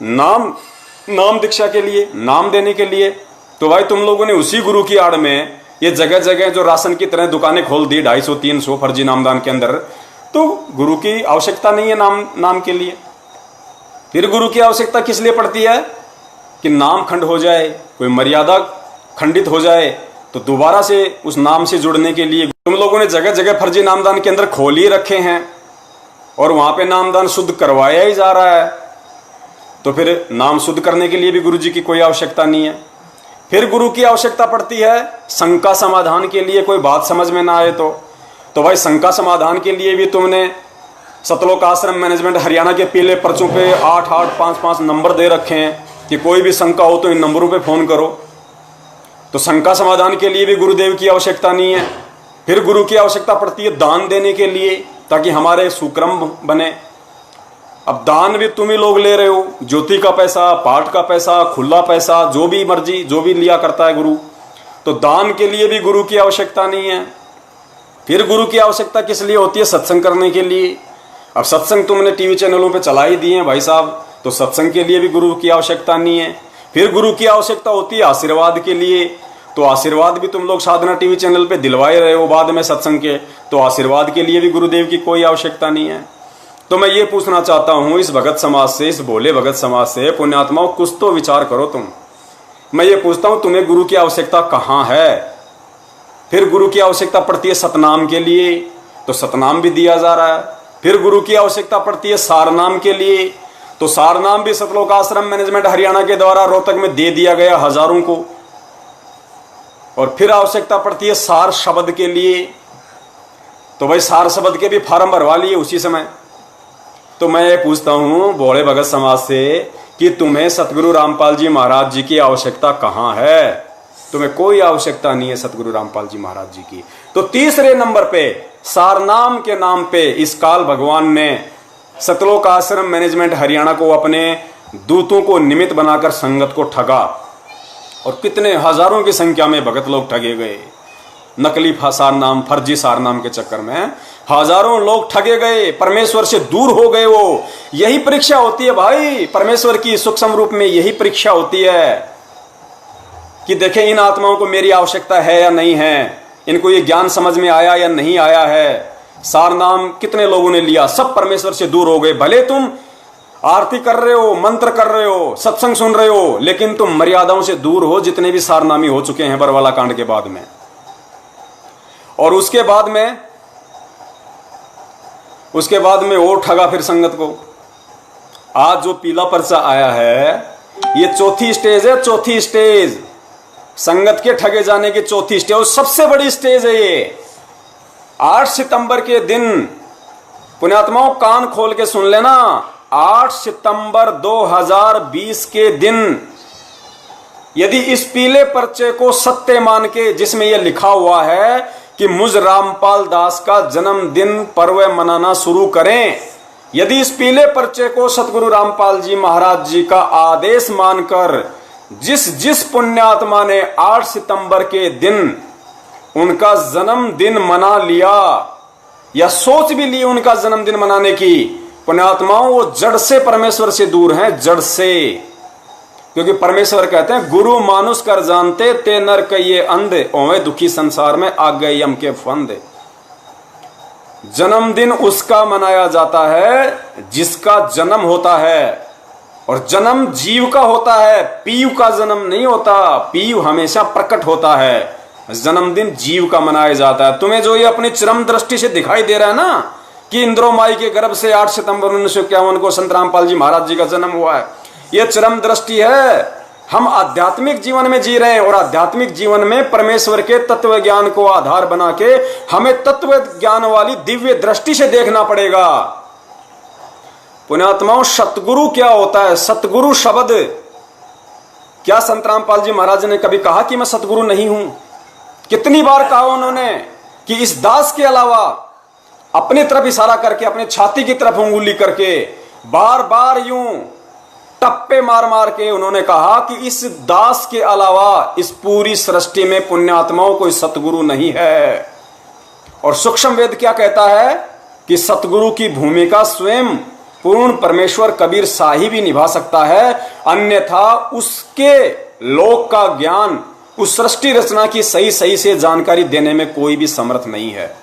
नाम दीक्षा के लिए, नाम देने के लिए। तो भाई तुम लोगों ने उसी गुरु की आड़ में ये जगह जगह जो राशन की तरह दुकानें खोल दी 250-300 फर्जी नामदान के अंदर। तो गुरु की आवश्यकता नहीं है नाम के लिए। फिर गुरु की आवश्यकता किस लिए पड़ती है? कि नाम खंड हो जाए, कोई मर्यादा खंडित हो जाए, तो दोबारा से उस नाम से जुड़ने के लिए तुम लोगों ने जगह जगह फर्जी नामदान के अंदर खोल ही रखे हैं और वहां पे नामदान शुद्ध करवाया ही जा रहा है। तो फिर नाम शुद्ध करने के लिए भी गुरु जी की कोई आवश्यकता नहीं है। फिर गुरु की आवश्यकता पड़ती है शंका समाधान के लिए, कोई बात समझ में ना आए तो भाई शंका समाधान के लिए भी तुमने सतलोक आश्रम मैनेजमेंट हरियाणा के पीले पर्चों पे 8855 नंबर दे रखे हैं कि कोई भी शंका हो तो इन नंबरों पे फोन करो। तो शंका समाधान के लिए भी गुरुदेव की आवश्यकता नहीं है। फिर गुरु की आवश्यकता पड़ती है दान देने के लिए, ताकि हमारे सुक्रम बने। अब दान भी तुम ही लोग ले रहे हो, ज्योति का पैसा, पाठ का पैसा, खुला पैसा, जो भी मर्जी, जो भी लिया करता है गुरु। तो दान के लिए भी गुरु की आवश्यकता नहीं है। फिर गुरु की आवश्यकता किस लिए होती है? सत्संग करने के लिए। अब सत्संग तुमने टीवी चैनलों पे चला ही दिए हैं भाई साहब, तो सत्संग के लिए भी गुरु की आवश्यकता नहीं है। फिर गुरु की आवश्यकता होती है आशीर्वाद के लिए। तो आशीर्वाद भी तुम लोग साधना टीवी चैनल पे दिलवाए रहे हो बाद में सत्संग के, तो आशीर्वाद के लिए भी गुरुदेव की कोई आवश्यकता नहीं है। तो मैं ये पूछना चाहता हूं इस भगत समाज से, इस भोले भगत समाज से, पुण्यात्माओं कुछ तो विचार करो तुम। मैं ये पूछता हूं तुम्हें गुरु की आवश्यकता कहां है? फिर गुरु की आवश्यकता पड़ती है सतनाम के लिए, तो सतनाम भी दिया जा रहा है। फिर गुरु की आवश्यकता पड़ती है सारनाम के लिए, तो सारनाम भी सतलोक आश्रम मैनेजमेंट हरियाणा के द्वारा रोहतक में दे दिया गया हजारों को। और फिर आवश्यकता पड़ती है सार शब्द के लिए, तो भाई सार शब्द के भी फार्म भरवा लिए उसी समय। तो मैं ये पूछता हूं भोले भगत समाज से कि तुम्हें सतगुरु रामपाल जी महाराज जी की आवश्यकता कहां है? तुम्हें कोई आवश्यकता नहीं है सतगुरु रामपाल जी महाराज जी की। तो तीसरे नंबर पे सारनाम के नाम पे इस काल भगवान ने सतलोक आश्रम मैनेजमेंट हरियाणा को अपने दूतों को निमित्त बनाकर संगत को ठगा और कितने हजारों की संख्या में भगत लोग ठगे गए। नकली सारनाम, फर्जी सारनाम के चक्कर में हजारों लोग ठगे गए, परमेश्वर से दूर हो गए। वो यही परीक्षा होती है भाई परमेश्वर की, सूक्ष्म रूप में यही परीक्षा होती है कि देखें इन आत्माओं को मेरी आवश्यकता है या नहीं है, इनको ये ज्ञान समझ में आया या नहीं आया है। सारनाम कितने लोगों ने लिया, सब परमेश्वर से दूर हो गए। भले तुम आरती कर रहे हो, मंत्र कर रहे हो, सत्संग सुन रहे हो, लेकिन तुम मर्यादाओं से दूर हो, जितने भी सारनामी हो चुके हैं बरवाला कांड के बाद में। और उसके बाद में और ठगा फिर संगत को। आज जो पीला पर्चा आया है ये चौथी स्टेज है, चौथी स्टेज संगत के ठगे जाने की चौथी स्टेज, और सबसे बड़ी स्टेज है ये। 8 सितंबर के दिन पुण्यात्माओं कान खोल के सुन लेना, 8 सितंबर 2020 के दिन यदि इस पीले पर्चे को सत्य मान के, जिसमें यह लिखा हुआ है कि मुझ रामपाल दास का जन्मदिन पर्व मनाना शुरू करें, यदि इस पीले पर्चे को सतगुरु रामपाल जी महाराज जी का आदेश मानकर जिस पुण्यात्मा ने 8 सितंबर के दिन उनका जन्मदिन मना लिया या सोच भी ली उनका जन्मदिन मनाने की, पुण्यात्माओं वो जड़ से परमेश्वर से दूर हैं, जड़ से। क्योंकि परमेश्वर कहते हैं गुरु मानुष कर जानते ते नर कहिए अंधे, ओवे दुखी संसार में आ गए यम के फंदे। जन्मदिन उसका मनाया जाता है जिसका जन्म होता है, और जन्म जीव का होता है, पीयू का जन्म नहीं होता। पीयू हमेशा प्रकट होता है, जन्मदिन जीव का मनाया जाता है। तुम्हें जो ये अपनी चरम दृष्टि से दिखाई दे रहा है ना कि इंद्रो माई के गर्भ से 8 सितंबर 1951 को संत रामपाल जी महाराज जी का जन्म हुआ है, ये चरम दृष्टि है। हम आध्यात्मिक जीवन में जी रहे हैं, और आध्यात्मिक जीवन में परमेश्वर के तत्व ज्ञान को आधार बना के हमें तत्व ज्ञान वाली दिव्य दृष्टि से देखना पड़ेगा। पुण्यात्माओं सतगुरु क्या होता है? सतगुरु शब्द क्या संत रामपाल जी महाराज ने कभी कहा कि मैं सतगुरु नहीं हूं? कितनी बार कहा उन्होंने कि इस दास के अलावा, अपनी तरफ इशारा करके, अपने छाती की तरफ उंगली करके, बार बार यूं टप्पे मार मार के उन्होंने कहा कि इस दास के अलावा इस पूरी सृष्टि में पुण्यात्माओं कोई सतगुरु नहीं है। और सूक्ष्म वेद क्या कहता है कि सतगुरु की भूमिका स्वयं पूर्ण परमेश्वर कबीर साहिब ही निभा सकता है, अन्यथा उसके लोक का ज्ञान, उस सृष्टि रचना की सही सही से जानकारी देने में कोई भी समर्थ नहीं है।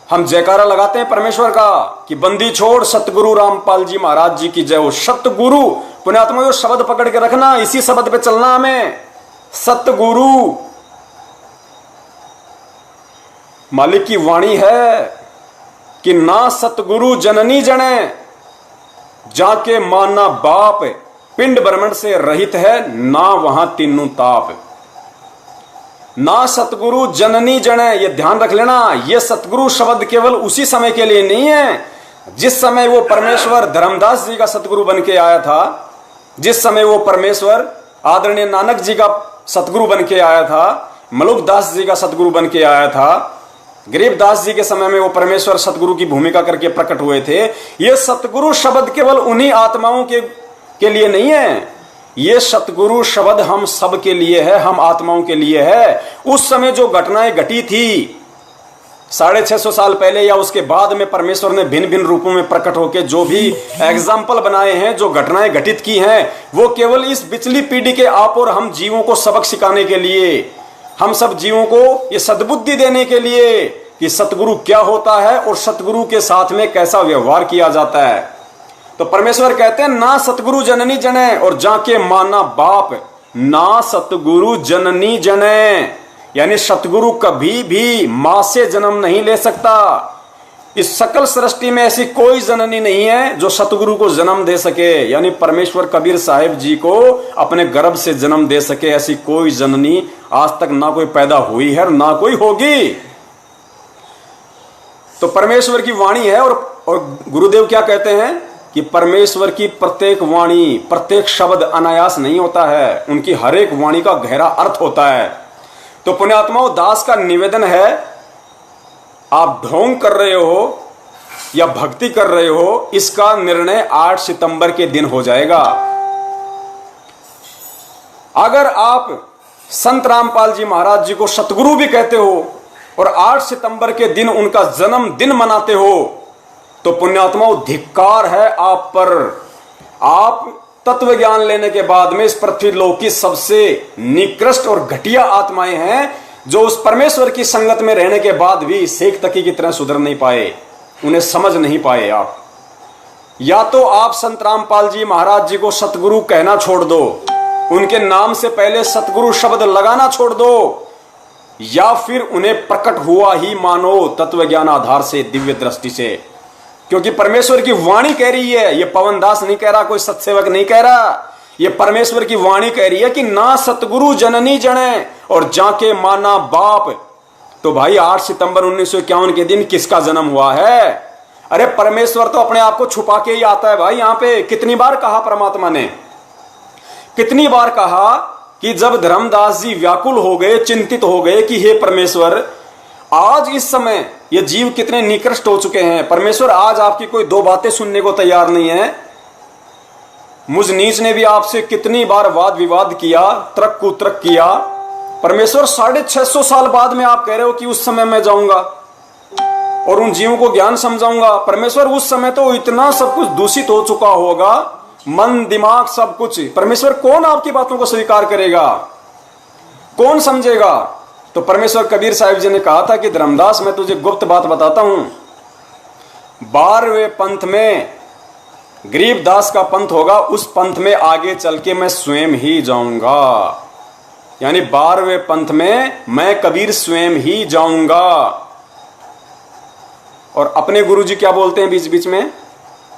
हम जयकारा लगाते हैं परमेश्वर का कि बंदी छोड़ सतगुरु रामपाल जी महाराज जी की जय हो। सतगुरु पुण्यात्मा जो शब्द पकड़ के रखना, इसी शब्द पे चलना हमें। सतगुरु मालिक की वाणी है कि ना सतगुरु जननी जने जाके माना बाप, पिंड ब्रह्मंड से रहित है ना वहां तीनों ताप। ना सतगुरु जननी जने, ये ध्यान रख लेना। ये सतगुरु शब्द केवल उसी समय के लिए नहीं है जिस समय वो परमेश्वर धर्मदास जी का सतगुरु बन के आया था, जिस समय वो परमेश्वर आदरणीय नानक जी का सतगुरु बन के आया था, मलुकदास जी का सतगुरु बन के आया था, गरीबदास जी के समय में वो परमेश्वर सतगुरु की भूमिका करके प्रकट हुए थे। ये सतगुरु शब्द केवल उन्हीं आत्माओं के लिए नहीं है, ये सतगुरु शब्द हम सब के लिए है, हम आत्माओं के लिए है। उस समय जो घटनाएं घटी थी 650 साल पहले या उसके बाद में, परमेश्वर ने भिन्न भिन्न रूपों में प्रकट होकर जो भी एग्जाम्पल बनाए हैं, जो घटनाएं घटित की हैं, वो केवल इस पिछली पीढ़ी के आप और हम जीवों को सबक सिखाने के लिए, हम सब जीवों को ये सद्बुद्धि देने के लिए कि सतगुरु क्या होता है और सतगुरु के साथ में कैसा व्यवहार किया जाता है। तो परमेश्वर कहते हैं ना सतगुरु जननी जने, और जाके माना बाप। ना सतगुरु जननी जने, यानी सतगुरु कभी भी मां से जन्म नहीं ले सकता। इस सकल सृष्टि में ऐसी कोई जननी नहीं है जो सतगुरु को जन्म दे सके, यानी परमेश्वर कबीर साहिब जी को अपने गर्भ से जन्म दे सके, ऐसी कोई जननी आज तक ना कोई पैदा हुई है और ना कोई होगी। तो परमेश्वर की वाणी है। और गुरुदेव क्या कहते हैं कि परमेश्वर की प्रत्येक वाणी, प्रत्येक शब्द अनायास नहीं होता है, उनकी हर एक वाणी का गहरा अर्थ होता है। तो पुण्यात्माओं, दास का निवेदन है, आप ढोंग कर रहे हो या भक्ति कर रहे हो, इसका निर्णय 8 सितंबर के दिन हो जाएगा। अगर आप संत रामपाल जी महाराज जी को सतगुरु भी कहते हो और 8 सितंबर के दिन उनका जन्मदिन मनाते हो, तो पुण्यात्माओं धिक्कार है आप पर। आप तत्व ज्ञान लेने के बाद में इस पृथ्वी लोक की सबसे निकृष्ट और घटिया आत्माएं हैं, जो उस परमेश्वर की संगत में रहने के बाद भी शेख तकी की तरह सुधर नहीं पाए, उन्हें समझ नहीं पाए आप। या तो आप संत रामपाल जी महाराज जी को सतगुरु कहना छोड़ दो, उनके नाम से पहले सतगुरु शब्द लगाना छोड़ दो, या फिर उन्हें प्रकट हुआ ही मानो तत्व ज्ञान आधार से, दिव्य दृष्टि से। क्योंकि परमेश्वर की वाणी कह रही है, ये पवन दास नहीं कह रहा, कोई सत्सेवक नहीं कह रहा, ये परमेश्वर की वाणी कह रही है कि ना सतगुरु जननी जने और जाके माना बाप। तो भाई 8 सितंबर 1951 के दिन किसका जन्म हुआ है? अरे परमेश्वर तो अपने आप को छुपा के ही आता है भाई। यहां पे कितनी बार कहा परमात्मा ने, कितनी बार कहा कि जब धर्मदास जी व्याकुल हो गए, चिंतित हो गए कि हे परमेश्वर, आज इस समय ये जीव कितने निकृष्ट हो चुके हैं, परमेश्वर आज आपकी कोई दो बातें सुनने को तैयार नहीं है। मुझ नीच ने भी आपसे कितनी बार वाद विवाद किया, तर्क कुतर्क किया, परमेश्वर 650 साल बाद में आप कह रहे हो कि उस समय मैं जाऊंगा और उन जीवों को ज्ञान समझाऊंगा। परमेश्वर उस समय तो इतना सब कुछ दूषित हो चुका होगा, मन दिमाग सब कुछ। परमेश्वर कौन आपकी बातों को स्वीकार करेगा, कौन समझेगा? तो परमेश्वर कबीर साहिब जी ने कहा था कि धर्मदास मैं तुझे गुप्त बात बताता हूं, 12वें पंथ में गरीबदास का पंथ होगा, उस पंथ में आगे चल के मैं स्वयं ही जाऊंगा। यानी 12वें पंथ में मैं कबीर स्वयं ही जाऊंगा। और अपने गुरुजी क्या बोलते हैं बीच बीच में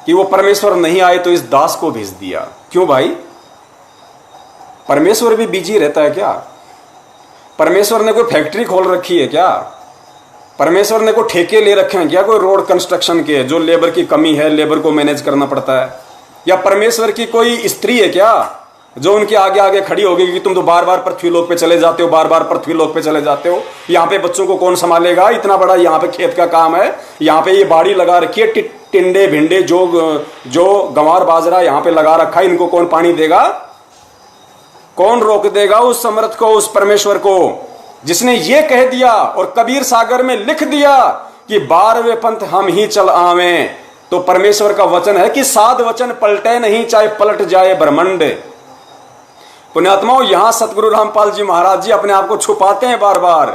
कि वो परमेश्वर नहीं आए तो इस दास को भेज दिया। क्यों भाई? परमेश्वर भी बिजी रहता है क्या? परमेश्वर ने कोई फैक्ट्री खोल रखी है क्या? परमेश्वर ने कोई ठेके ले रखे हैं क्या, कोई रोड कंस्ट्रक्शन के, जो लेबर की कमी है, लेबर को मैनेज करना पड़ता है? या परमेश्वर की कोई स्त्री है क्या जो उनके आगे आगे खड़ी होगी कि तुम तो बार बार पृथ्वी लोक पे चले जाते हो, बार बार पृथ्वी लोक पे चले जाते हो, यहाँ पे बच्चों को कौन संभालेगा, इतना बड़ा यहाँ पे खेत का काम है, यहाँ पे ये बाड़ी लगा रखी है, टिंडे भिंडे जो गंवार बाजरा यहाँ पे लगा रखा है, इनको कौन पानी देगा, कौन रोक देगा उस समर्थ को, उस परमेश्वर को जिसने ये कह दिया और कबीर सागर में लिख दिया कि 12वें पंथ हम ही चल आवें। तो परमेश्वर का वचन है कि साध वचन पलटे नहीं, चाहे पलट जाए ब्रह्मांड। पुण्यात्माओं, यहां सतगुरु रामपाल जी महाराज जी अपने आप को छुपाते हैं बार बार।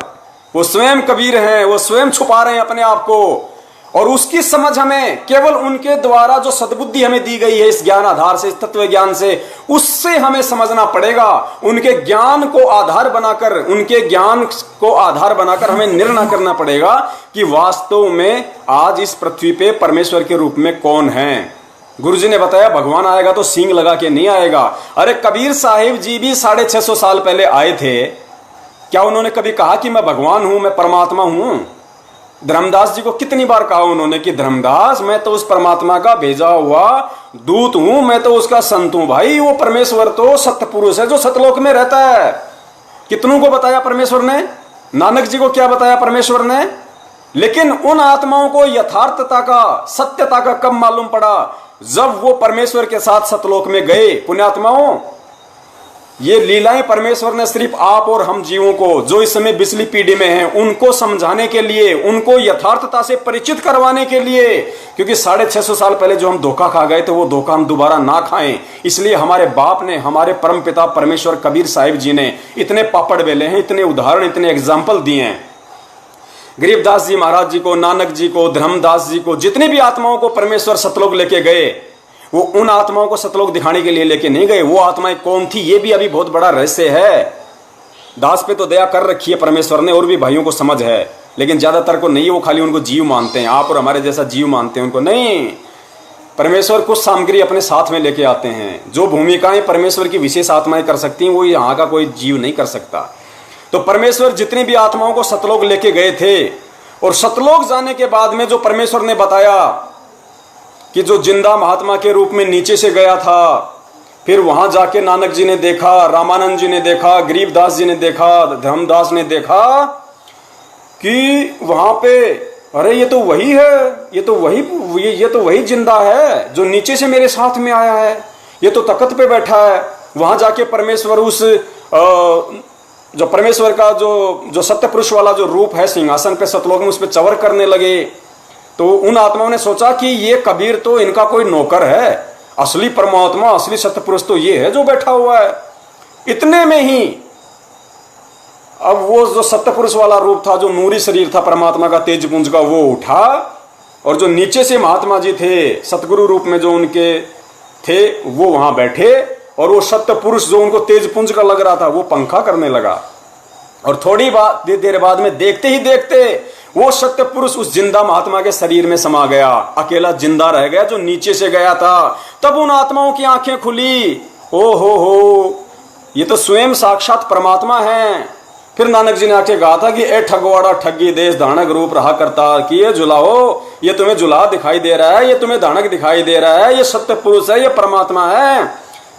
वो स्वयं कबीर हैं, वो स्वयं छुपा रहे हैं अपने आप को, और उसकी समझ हमें केवल उनके द्वारा जो सद्बुद्धि हमें दी गई है इस ज्ञान आधार से, इस तत्व ज्ञान से, उससे हमें समझना पड़ेगा। उनके ज्ञान को आधार बनाकर, उनके ज्ञान को आधार बनाकर हमें निर्णय करना पड़ेगा कि वास्तव में आज इस पृथ्वी पे परमेश्वर के रूप में कौन है। गुरुजी ने बताया भगवान आएगा तो सींग लगा के नहीं आएगा। अरे कबीर साहिब जी भी 650 साल पहले आए थे, क्या उन्होंने कभी कहा कि मैं भगवान हूं, मैं परमात्मा हूं? धर्मदास जी को कितनी बार कहा उन्होंने कि धर्मदास मैं तो उस परमात्मा का भेजा हुआ दूत हूं, मैं तो उसका संत हूं। भाई वो परमेश्वर तो सत्य पुरुष है जो सतलोक में रहता है। कितनों को बताया परमेश्वर ने? नानक जी को क्या बताया परमेश्वर ने? लेकिन उन आत्माओं को यथार्थता का, सत्यता का कब मालूम पड़ा? जब वो परमेश्वर के साथ सतलोक में गए। पुण्यात्माओं, ये लीलाएं परमेश्वर ने सिर्फ आप और हम जीवों को, जो इस समय बिजली पीढ़ी में हैं, उनको समझाने के लिए, उनको यथार्थता से परिचित करवाने के लिए, क्योंकि 650 साल पहले जो हम धोखा खा गए थे वो धोखा हम दोबारा ना खाएं। इसलिए हमारे बाप ने, हमारे परम पिता परमेश्वर कबीर साहिब जी ने इतने पापड़ बेले हैं, इतने उदाहरण, इतने एग्जाम्पल दिए हैं। गरीबदास जी महाराज जी को, नानक जी को, धर्मदास जी को, जितनी भी आत्माओं को परमेश्वर सतलोक लेके गए, वो उन आत्माओं को सतलोक दिखाने के लिए लेके नहीं गए। वो आत्माएं कौन थी ये भी अभी बहुत बड़ा रहस्य है। दास पे तो दया कर रखी है परमेश्वर ने, और भी भाइयों को समझ है, लेकिन ज्यादातर को नहीं। वो खाली उनको जीव मानते हैं, आप और हमारे जैसा जीव मानते हैं उनको। नहीं, परमेश्वर कुछ सामग्री अपने साथ में लेके आते हैं। जो भूमिकाएं परमेश्वर की विशेष आत्माएं कर सकती हैं वो यहाँ का कोई जीव नहीं कर सकता। तो परमेश्वर जितनी भी आत्माओं को सतलोक लेके गए थे, और सतलोक जाने के बाद में जो परमेश्वर ने बताया कि जो जिंदा महात्मा के रूप में नीचे से गया था, फिर वहां जाके नानक जी ने देखा, रामानंद जी ने देखा, गरीबदास जी ने देखा, धर्मदास ने देखा कि वहां पे अरे ये तो वही है, ये तो वही जिंदा है जो नीचे से मेरे साथ में आया है, ये तो तख्त पे बैठा है। वहां जाके परमेश्वर उस जो परमेश्वर का जो सत्य पुरुष वाला जो रूप है सिंहासन पे सतलोक में, उस पर चवर करने लगे। तो उन आत्माओं ने सोचा कि ये कबीर तो इनका कोई नौकर है, असली परमात्मा असली सत्य पुरुष तो ये है जो बैठा हुआ है। इतने में ही अब वो जो सत्य पुरुष वाला रूप था, जो नूरी शरीर था परमात्मा का तेज पुंज का, वो उठा और जो नीचे से महात्मा जी थे सतगुरु रूप में जो उनके थे, वो वहां बैठे और वो सत्य पुरुष जो उनको तेज पुंज का लग रहा था वो पंखा करने लगा। और थोड़ी देर बाद में देखते ही देखते वो सत्य पुरुष उस जिंदा महात्मा के शरीर में समा गया, अकेला जिंदा रह गया जो नीचे से गया था। तब उन आत्माओं की आंखें खुली, ओ हो, ये तो स्वयं साक्षात परमात्मा है। फिर नानक जी ने आके कहा था कि ए ठगवाड़ा ठगी देश धानक रूप रहा करता, कि ये जुलाओ, ये तुम्हें जुला दिखाई दे रहा है, ये तुम्हें धानक दिखाई दे रहा है, ये सत्य पुरुष है, ये परमात्मा है।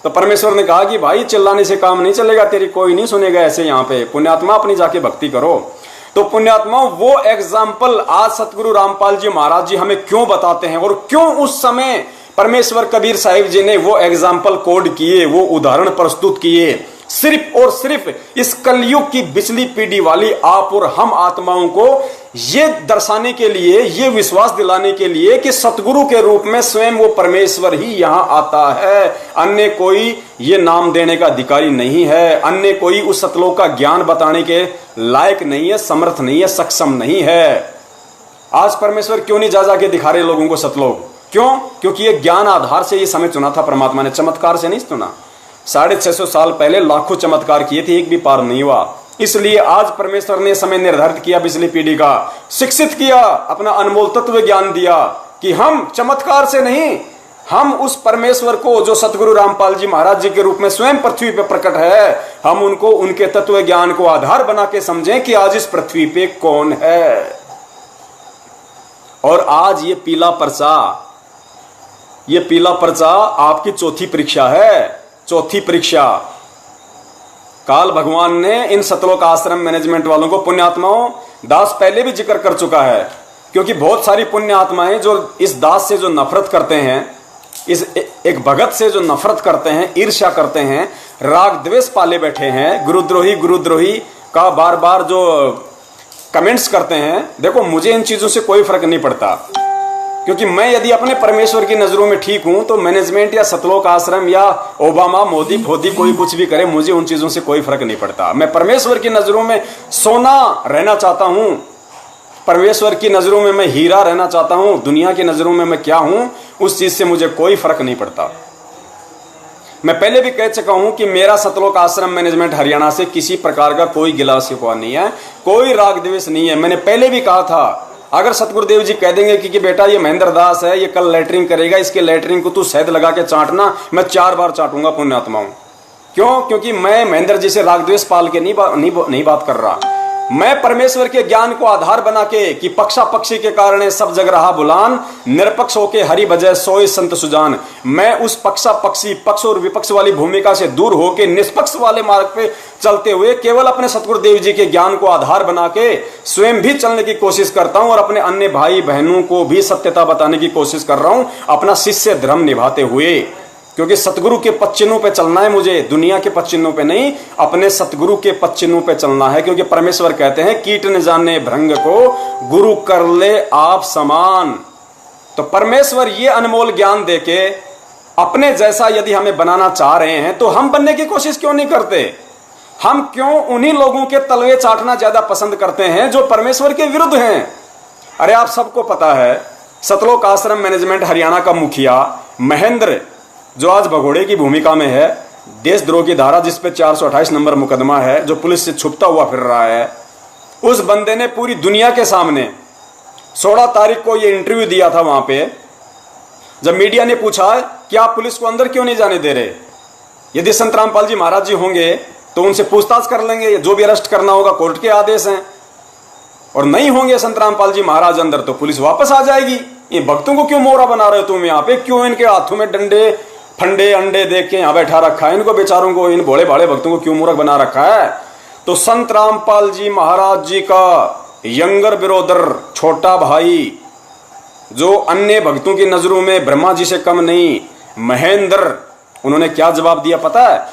तो परमेश्वर ने कहा कि भाई चिल्लाने से काम नहीं चलेगा, तेरी कोई नहीं सुनेगा ऐसे। यहाँ पे पुण्यात्मा अपनी जाके भक्ति करो। तो पुण्यात्मा वो एग्जाम्पल आज सतगुरु रामपाल जी महाराज जी हमें क्यों बताते हैं, और क्यों उस समय परमेश्वर कबीर साहिब जी ने वो एग्जाम्पल कोड किए, वो उदाहरण प्रस्तुत किए, सिर्फ और सिर्फ इस कलयुग की बिचली पीढ़ी वाली आप और हम आत्माओं को ये दर्शाने के लिए, ये विश्वास दिलाने के लिए कि सतगुरु के रूप में स्वयं वो परमेश्वर ही यहां आता है। अन्य कोई ये नाम देने का अधिकारी नहीं है, अन्य कोई उस सतलोक का ज्ञान बताने के लायक नहीं है, समर्थ नहीं है, सक्षम नहीं है। आज परमेश्वर क्यों नहीं जा जाके दिखा रहे लोगों को सतलोक? क्यों? क्योंकि ये ज्ञान आधार से ये समय चुना था परमात्मा ने, चमत्कार से नहीं चुना। 650 साल पहले लाखों चमत्कार किए थे, एक भी पार नहीं हुआ। इसलिए आज परमेश्वर ने समय निर्धारित किया, पिछली पीढ़ी का शिक्षित किया, अपना अनमोल तत्व ज्ञान दिया कि हम चमत्कार से नहीं, हम उस परमेश्वर को जो सतगुरु रामपाल जी महाराज जी के रूप में स्वयं पृथ्वी पे प्रकट है, हम उनको उनके तत्व ज्ञान को आधार बना के समझें कि आज इस पृथ्वी पे कौन है। और आज ये पीला पर्चा आपकी चौथी परीक्षा है। चौथी परीक्षा काल भगवान ने इन सतलोक आश्रम मैनेजमेंट वालों को, पुण्यात्माओं, दास पहले भी जिक्र कर चुका है, क्योंकि बहुत सारी पुण्य आत्माएं जो इस दास से जो नफरत करते हैं, इस एक भगत से जो नफरत करते हैं, ईर्ष्या करते हैं, राग द्वेष पाले बैठे हैं, गुरुद्रोही का बार बार जो कमेंट्स करते हैं। देखो, मुझे इन चीजों से कोई फर्क नहीं पड़ता, क्योंकि मैं यदि अपने परमेश्वर की नजरों में ठीक हूं तो मैनेजमेंट या सतलोक आश्रम या ओबामा मोदी फोदी कोई कुछ भी करे, मुझे उन चीजों से कोई फर्क नहीं पड़ता। मैं परमेश्वर की नजरों में सोना रहना चाहता हूं, परमेश्वर की नजरों में मैं हीरा रहना चाहता हूं। दुनिया की नजरों में मैं क्या हूं, उस चीज से मुझे कोई फर्क नहीं पड़ता। मैं पहले भी कह चुका हूं कि मेरा सतलोक आश्रम मैनेजमेंट हरियाणा से किसी प्रकार का कोई गिला शिकवा नहीं है, कोई राग द्वेष नहीं है। मैंने पहले भी कहा था, अगर सतगुरुदेव जी कह देंगे कि बेटा ये महेंद्र दास है, ये कल लेटरिंग करेगा, इसके लेटरिंग को तू शहद लगा के चाटना, मैं 4 बार चाटूंगा पुण्यात्माओं। क्यों? क्योंकि मैं महेंद्र जी से राग द्वेष पाल के नहीं बात कर रहा। मैं परमेश्वर के ज्ञान को आधार बना के कि पक्षा पक्षी के कारण सब जग रहा बुलान, निरपक्ष होके हरि भजय सोई संत सुजान। मैं उस पक्षा पक्षी, पक्ष और विपक्ष वाली भूमिका से दूर होके निष्पक्ष वाले मार्ग पे चलते हुए केवल अपने सतगुरुदेव जी के ज्ञान को आधार बना के स्वयं भी चलने की कोशिश करता हूं और अपने अन्य भाई बहनों को भी सत्यता बताने की कोशिश कर रहा हूं, अपना शिष्य धर्म निभाते हुए। क्योंकि सतगुरु के पच्चिनों पे चलना है मुझे, दुनिया के पच्चिनों पे नहीं, अपने सतगुरु के पच्चिनों पे चलना है। क्योंकि परमेश्वर कहते हैं, कीट न जाने भृंग को गुरु कर ले आप समान। तो परमेश्वर ये अनमोल ज्ञान देके अपने जैसा यदि हमें बनाना चाह रहे हैं तो हम बनने की कोशिश क्यों नहीं करते? हम क्यों उन्हीं लोगों के तलवे चाटना ज्यादा पसंद करते हैं जो परमेश्वर के विरुद्ध हैं? अरे आप सबको पता है, सतलोक आश्रम मैनेजमेंट हरियाणा का मुखिया महेंद्र, जो आज भगोड़े की भूमिका में है, देशद्रोह की धारा जिस पे 428 नंबर मुकदमा है, जो पुलिस से छुपता हुआ फिर रहा है, उस बंदे ने पूरी दुनिया के सामने 16 तारीख को ये इंटरव्यू दिया था। वहां पे जब मीडिया ने पूछा कि आप पुलिस को अंदर क्यों नहीं जाने दे रहे, यदि संत रामपाल जी महाराज जी होंगे तो उनसे पूछताछ कर लेंगे, जो भी अरेस्ट करना होगा कोर्ट के आदेश हैं, और नहीं होंगे संत रामपाल जी महाराज अंदर तो पुलिस वापस आ जाएगी। ये भक्तों को क्यों मोहरा बना रहे हो तुम यहाँ पे? क्यों इनके हाथों में डंडे फंडे अंडे देख के यहाँ बैठा रखा है? इनको बेचारों को, इन भोले भाले भक्तों को क्यों मूर्ख बना रखा है? तो संत रामपाल जी महाराज जी का यंगर ब्रदर, छोटा भाई, जो अन्य भक्तों की नजरों में ब्रह्मा जी से कम नहीं, महेंद्र, उन्होंने क्या जवाब दिया पता है?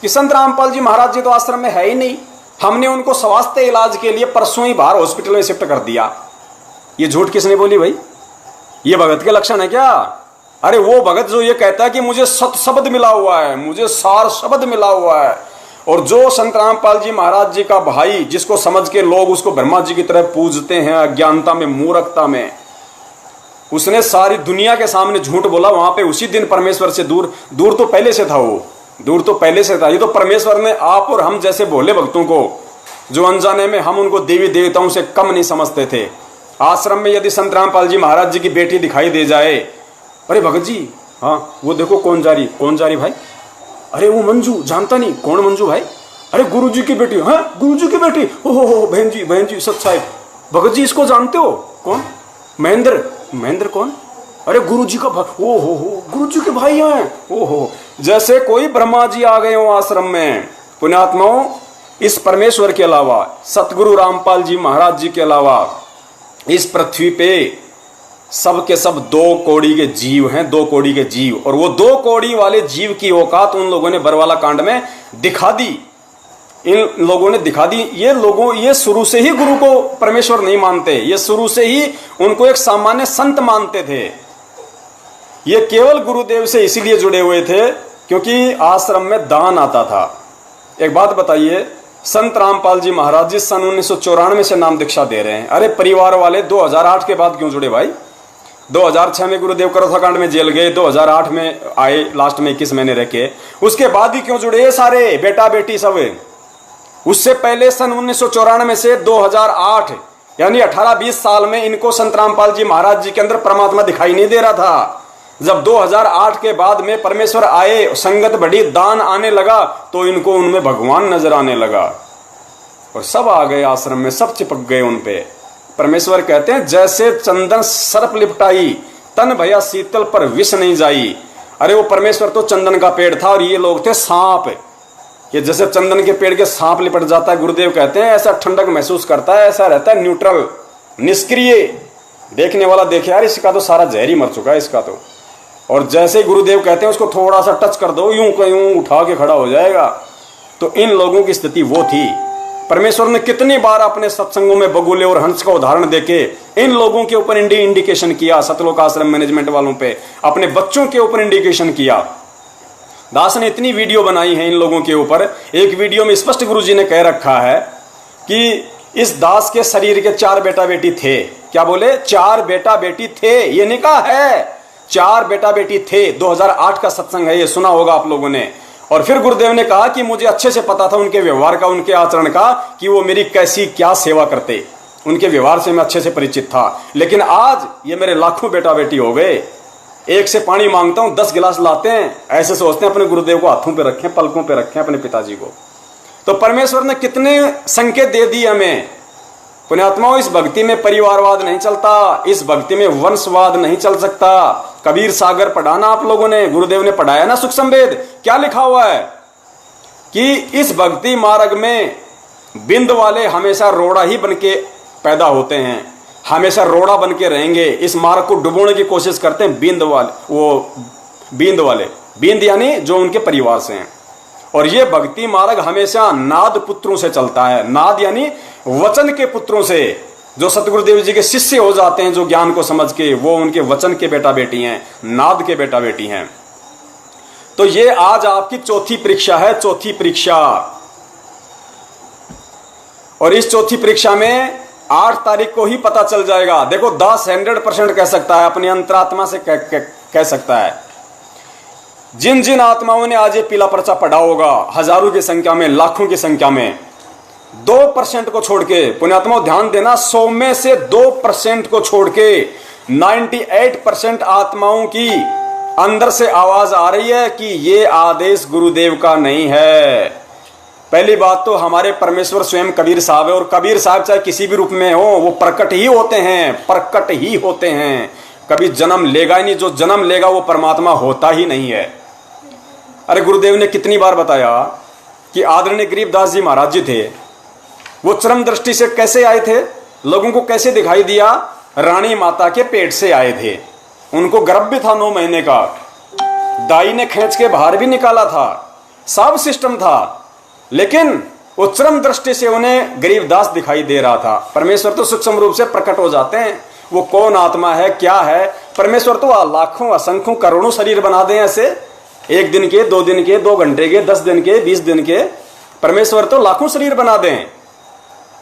कि संत रामपाल जी महाराज जी तो आश्रम में है ही नहीं, हमने उनको स्वास्थ्य इलाज के लिए परसों ही बाहर हॉस्पिटल में शिफ्ट कर दिया। ये झूठ किसने बोली भाई? ये भगत के लक्षण है क्या? अरे वो भगत जो ये कहता है कि मुझे सत शब्द मिला हुआ है, मुझे सार शब्द मिला हुआ है, और जो संत रामपाल जी महाराज जी का भाई, जिसको समझ के लोग उसको ब्रह्मा जी की तरह पूजते हैं अज्ञानता में, मूर्खता में, उसने सारी दुनिया के सामने झूठ बोला। वहां पे उसी दिन परमेश्वर से दूर तो पहले से था, वो दूर तो पहले से था। ये तो परमेश्वर ने आप और हम जैसे भोले भक्तों को, जो अनजाने में हम उनको देवी देवताओं से कम नहीं समझते थे, आश्रम में यदि संत रामपाल जी महाराज जी की बेटी दिखाई दे जाए, अरे भगत जी, हाँ वो देखो कौन जा रही भाई, अरे वो मंजू, जानता नहीं कौन मंजू भाई, अरे गुरु जी की बेटी, हाँ गुरु जी की बेटी, ओहो बहन जी सच साहिब, भगत जी इसको जानते हो? कौन? महेंद्र कौन? अरे गुरु जी का, ओहो गुरु जी के भाई हैं, ओहो। जैसे कोई ब्रह्मा जी आ गए हो आश्रम में। पुण्यात्माओं, इस परमेश्वर के अलावा, सतगुरु रामपाल जी महाराज जी के अलावा इस पृथ्वी पे सब के सब 2 कौड़ी के जीव हैं, 2 कौड़ी के जीव। और वो 2 कौड़ी वाले जीव की औकात उन लोगों ने बरवाला कांड में दिखा दी। इन लोगों ने दिखा दी। ये शुरू से ही गुरु को परमेश्वर नहीं मानते, ये शुरू से ही उनको एक सामान्य संत मानते थे। ये केवल गुरुदेव से इसीलिए जुड़े हुए थे क्योंकि आश्रम में दान आता था। एक बात बताइए, संत रामपाल जी महाराज जी सन 1994 से नाम दीक्षा दे रहे हैं। अरे परिवार वाले 2008 के बाद क्यों जुड़े भाई? 2006 में गुरुदेव करोथा कांड में जेल गए, 2008 में आए, लास्ट में 21 महीने रह के, उसके बाद ही क्यों जुड़े ये सारे बेटा बेटी सब? उससे पहले सन 1994 से 2008 यानी 18-20 साल में इनको संत रामपाल जी महाराज जी के अंदर परमात्मा दिखाई नहीं दे रहा था। जब 2008 के बाद में परमेश्वर आए, संगत बढ़ी, दान आने लगा, तो इनको उनमें भगवान नजर आने लगा और सब आ गए आश्रम में, सब चिपक गए उन पे। परमेश्वर कहते हैं जैसे चंदन सर्प लिपटाई, तन भया शीतल पर विष नहीं जाई। अरे वो परमेश्वर तो चंदन का पेड़ था और ये लोग थे सांप। ये जैसे चंदन के पेड़ के सांप लिपट जाता है, गुरुदेव कहते हैं ऐसा ठंडक महसूस करता है, ऐसा रहता है न्यूट्रल, निष्क्रिय। देखने वाला देखे यार इसका तो सारा जहर ही मर चुका है इसका तो। और जैसे गुरुदेव कहते हैं उसको थोड़ा सा टच कर दो, यूं यूं उठा के खड़ा हो जाएगा। तो इन लोगों की स्थिति वो थी। परमेश्वर ने कितनी बार अपने सत्संगों में बगुले और हंस का उदाहरण देके इन लोगों के ऊपर इंडिकेशन किया, सतलोक आश्रम मैनेजमेंट वालों पे, अपने बच्चों के ऊपर इंडिकेशन किया। दास ने इतनी वीडियो बनाई है इन लोगों के ऊपर। एक वीडियो में स्पष्ट गुरुजी ने कह रखा है कि इस दास के शरीर के 4 बेटा बेटी थे। क्या बोले? 4 बेटा बेटी थे। ये नहीं कहा है, 4 बेटा बेटी थे। 2008 का सत्संग है, ये सुना होगा आप लोगों ने। और फिर गुरुदेव ने कहा कि मुझे अच्छे से पता था उनके व्यवहार का, उनके आचरण का, कि वो मेरी कैसी क्या सेवा करते। उनके व्यवहार से मैं अच्छे से परिचित था। लेकिन आज ये मेरे लाखों बेटा बेटी हो गए। एक से पानी मांगता हूं 10 गिलास लाते हैं, ऐसे सोचते हैं अपने गुरुदेव को हाथों पे रखें, पलकों पे रखें अपने पिताजी को। तो परमेश्वर ने कितने संकेत दे दिए हमें। पुण्यात्माओं, इस भक्ति में परिवारवाद नहीं चलता, इस भक्ति में वंशवाद नहीं चल सकता। कबीर सागर पढ़ाना आप लोगों ने, गुरुदेव ने पढ़ाया ना सूक्ष्म वेद। क्या लिखा हुआ है कि इस भक्ति मार्ग में बिंद वाले हमेशा रोड़ा ही बन के पैदा होते हैं, हमेशा रोड़ा बन के रहेंगे। इस मार्ग को डुबोने की कोशिश करते हैं बिंद वाले, बिंद यानी जो उनके परिवार से हैं। और ये भक्ति मार्ग हमेशा नाद पुत्रों से चलता है। नाद यानी वचन के पुत्रों से, जो सतगुरुदेव जी के शिष्य हो जाते हैं, जो ज्ञान को समझ के, वो उनके वचन के बेटा बेटी हैं, नाद के बेटा बेटी हैं। तो ये आज आपकी चौथी परीक्षा है, चौथी परीक्षा। और इस चौथी परीक्षा में 8 तारीख को ही पता चल जाएगा। देखो, दास 100% कह सकता है, अपनी अंतरात्मा से कह सकता है। जिन जिन आत्माओं ने आज ये पीला पर्चा पढ़ा होगा, हजारों की संख्या में, लाखों की संख्या में, 2% को छोड़ के, पुण्यात्माओं ध्यान देना, 100 में से 2% को छोड़ के 98% आत्माओं की अंदर से आवाज आ रही है कि ये आदेश गुरुदेव का नहीं है। पहली बात तो हमारे परमेश्वर स्वयं कबीर साहब है, और कबीर साहब चाहे किसी भी रूप में हो, वो प्रकट ही होते हैं, प्रकट ही होते हैं। कभी जन्म लेगा ही नहीं, जो जन्म लेगा वो परमात्मा होता ही नहीं है। अरे गुरुदेव ने कितनी बार बताया कि आदरणीय गरीबदास जी महाराज जी थे, वो चरम दृष्टि से कैसे आए थे, लोगों को कैसे दिखाई दिया? रानी माता के पेट से आए थे। उनको गर्भ भी था 9 महीने का, दाई ने खींच के बाहर भी निकाला था, सब सिस्टम था, लेकिन वो चरम दृष्टि से उन्हें गरीबदास दिखाई दे रहा था। परमेश्वर तो सूक्ष्म रूप से प्रकट हो जाते हैं, वो कौन आत्मा है क्या है। परमेश्वर तो लाखों असंख्यों करोड़ों शरीर बना दें ऐसे, 1 दिन के, 2 दिन के, 2 घंटे के, 10 दिन के, 20 दिन के, परमेश्वर तो लाखों शरीर बना दें।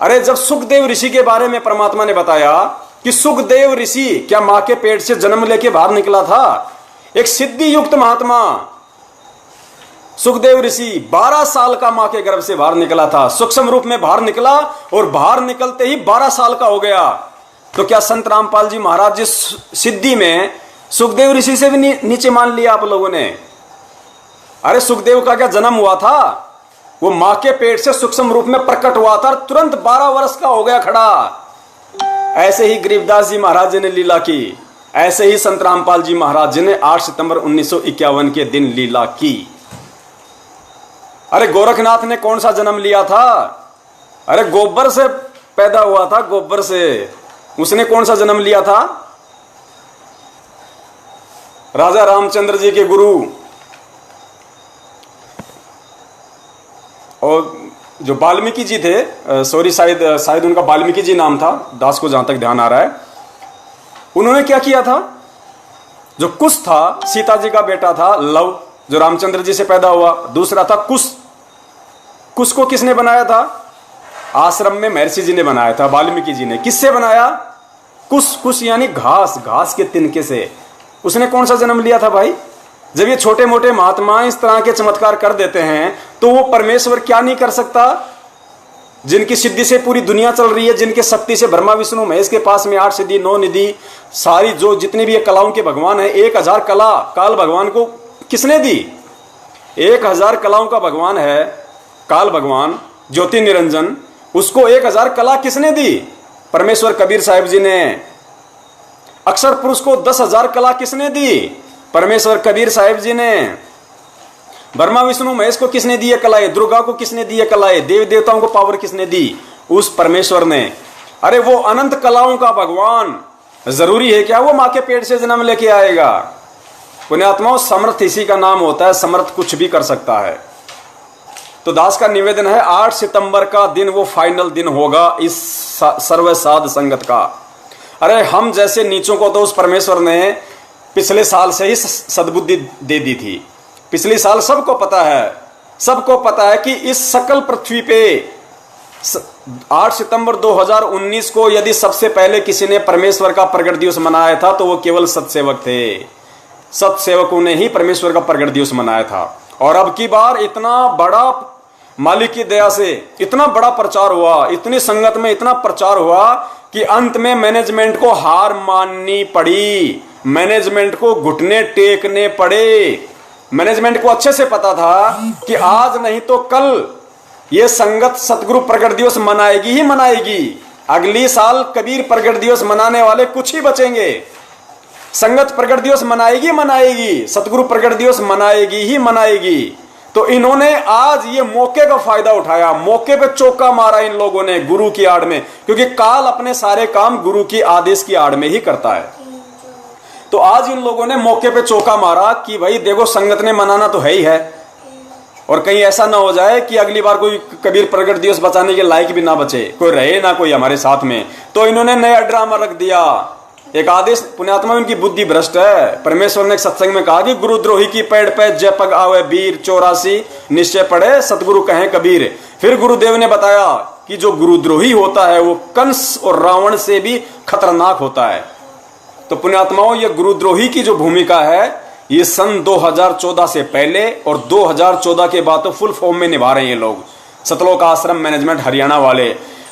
अरे जब सुखदेव ऋषि के बारे में परमात्मा ने बताया कि सुखदेव ऋषि क्या मां के पेट से जन्म लेके बाहर निकला था, एक सिद्धि युक्त महात्मा सुखदेव ऋषि 12 साल का मां के गर्भ से बाहर निकला था, सूक्ष्म रूप में बाहर निकला और बाहर निकलते ही 12 साल का हो गया। तो क्या संत रामपाल जी महाराज जिस सिद्धि में सुखदेव ऋषि से भी नीचे मान लिया आप लोगों ने? अरे सुखदेव का क्या जन्म हुआ था, वो मां के पेट से सूक्ष्म रूप में प्रकट हुआ था, तुरंत 12 वर्ष का हो गया खड़ा। ऐसे ही गरीबदास जी महाराज जी ने लीला की, ऐसे ही संत रामपाल जी महाराज जी ने 8 सितंबर 1951 के दिन लीला की। अरे गोरखनाथ ने कौन सा जन्म लिया था? अरे गोबर से पैदा हुआ था, गोबर से। उसने कौन सा जन्म लिया था? राजा रामचंद्र जी के गुरु और जो वाल्मीकि जी थे, सॉरी शायद उनका वाल्मीकि जी नाम था, दास को जहां तक ध्यान आ रहा है, उन्होंने क्या किया था? जो कुश था, सीता जी का बेटा था लव, जो रामचंद्र जी से पैदा हुआ। दूसरा था कुश। कुश को किसने बनाया था? आश्रम में महर्षि जी ने बनाया था, वाल्मीकि जी ने। किससे बनाया? कुश। कुश यानी घास, घास के तिनके से। उसने कौन सा जन्म लिया था भाई? जब ये छोटे मोटे महात्मा इस तरह के चमत्कार कर देते हैं तो वो परमेश्वर क्या नहीं कर सकता? जिनकी सिद्धि से पूरी दुनिया चल रही है, जिनके शक्ति से ब्रह्मा विष्णु महेश के पास में 8 सिद्धि 9 निधि, सारी जो जितने भी ये कलाओं के भगवान है, 1000 कला काल भगवान को किसने दी? 1000 कलाओं का भगवान है काल भगवान, ज्योति निरंजन, उसको 1000 कला किसने दी? परमेश्वर कबीर साहिब जी ने। अक्षर पुरुष को 10,000 कला किसने दी? परमेश्वर कबीर साहिब जी ने। ब्रह्मा विष्णु महेश को किसने दी कलाएं? दुर्गा को किसने दी कलाएं? देवी देवताओं को पावर किसने दी? उस परमेश्वर ने। अरे वो अनंत कलाओं का भगवान, जरूरी है क्या वो मां के पेट से जन्म लेके आएगा? पुण्यात्माओं, समर्थ इसी का नाम होता है, समर्थ कुछ भी कर सकता है। तो दास का निवेदन है, 8 सितंबर का दिन वो फाइनल दिन होगा इस सर्व साध संगत का। अरे हम जैसे नीचों को तो उस परमेश्वर ने पिछले साल से ही सद्बुद्धि दे दी थी। पिछले साल सबको पता है कि इस सकल पृथ्वी पे 8 सितंबर 2019 को यदि सबसे पहले किसी ने परमेश्वर का प्रगट दिवस मनाया था तो वो केवल सत्सेवक थे। सत्सेवकों ने ही परमेश्वर का प्रगट दिवस मनाया था। और अब की बार इतना बड़ा, मालिक की दया से इतना बड़ा प्रचार हुआ, इतनी संगत में इतना प्रचार हुआ कि अंत में मैनेजमेंट को हार माननी पड़ी, मैनेजमेंट को घुटने टेकने पड़े। मैनेजमेंट को अच्छे से पता था कि आज नहीं तो कल ये संगत सतगुरु प्रगट दिवस मनाएगी ही मनाएगी। अगली साल कबीर प्रगट दिवस मनाने वाले कुछ ही बचेंगे। संगत प्रगट दिवस मनाएगी, सतगुरु प्रगट दिवस मनाएगी ही मनाएगी। तो इन्होंने आज ये मौके का फायदा उठाया, मौके पे चौका मारा इन लोगों ने गुरु की आड़ में, क्योंकि काल अपने सारे काम गुरु की आदेश की आड़ में ही करता है। तो आज इन लोगों ने मौके पे चौका मारा कि भाई देखो संगत ने मनाना तो है ही है, और कहीं ऐसा ना हो जाए कि अगली बार कोई कबीर प्रगट दिवस बचाने के लायक भी ना बचे, कोई रहे ना कोई हमारे साथ में। तो इन्होंने नया ड्रामा रख दिया, एक आदेश। पुण्यात्मा उनकी बुद्धि भ्रष्ट है। परमेश्वर ने एक सत्संग में कहा कि गुरुद्रोही की पेड़ पे जय पग आवे वीर, 84 निश्चय पड़े सतगुरु कहें कबीर। फिर गुरुदेव ने बताया कि जो गुरुद्रोही होता है वो कंस और रावण से भी खतरनाक होता है। तो पुण्यात्माओं, ये गुरुद्रोही की जो भूमिका है ये सन 2014 से पहले और 2014 के बाद तो फुल फॉर्म में निभा रहे हैं ये लोग, सतलोक आश्रम मैनेजमेंट हरियाणा वाले।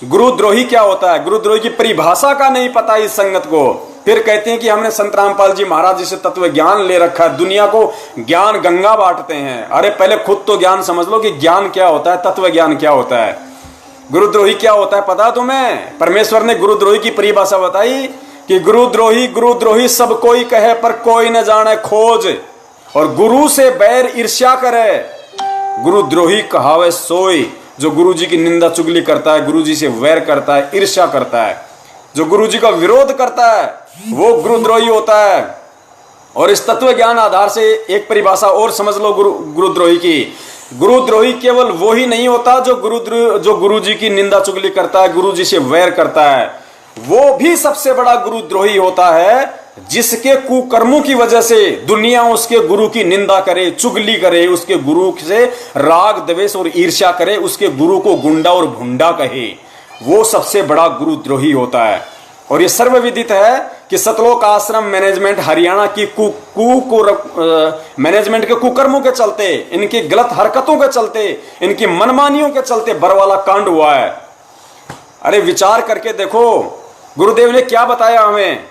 गुरुद्रोही क्या होता है, गुरुद्रोही की परिभाषा का नहीं पता इस संगत को। फिर कहते हैं कि हमने संत रामपाल जी महाराज जी से तत्व ज्ञान ले रखा है, दुनिया को ज्ञान गंगा बांटते हैं। अरे पहले खुद तो ज्ञान समझ लो कि ज्ञान क्या होता है, तत्व ज्ञान क्या होता है, गुरुद्रोही क्या होता है पता तुम्हें? परमेश्वर ने गुरुद्रोही की परिभाषा बताई कि गुरुद्रोही गुरुद्रोही सब कोई कहे पर कोई न जाने खोज, और गुरु से बैर ईर्ष्या करे। गुरुद्रोही कहावे सोई, जो गुरु जी की निंदा चुगली करता है, गुरु जी से वैर करता है, ईर्ष्या करता है, जो गुरु जी का विरोध करता है वो गुरुद्रोही होता है। और इस तत्व ज्ञान आधार से एक परिभाषा और समझ लो गुरुद्रोही की, गुरुद्रोही केवल वो ही नहीं होता जो गुरु जी की निंदा चुगली करता है, गुरु जी से वैर करता है। वो भी सबसे बड़ा गुरुद्रोही होता है जिसके कुकर्मों की वजह से दुनिया उसके गुरु की निंदा करे, चुगली करे, उसके गुरु से राग द्वेष और ईर्ष्या करे, उसके गुरु को गुंडा और भुंडा कहे। वो सबसे बड़ा गुरुद्रोही होता है। और ये सर्वविदित है कि सतलोक आश्रम मैनेजमेंट हरियाणा की मैनेजमेंट के कुकर्मों के चलते, इनकी गलत हरकतों के चलते, इनकी मनमानियों के चलते बरवाला कांड हुआ है। अरे विचार करके देखो, गुरुदेव ने क्या बताया हमें।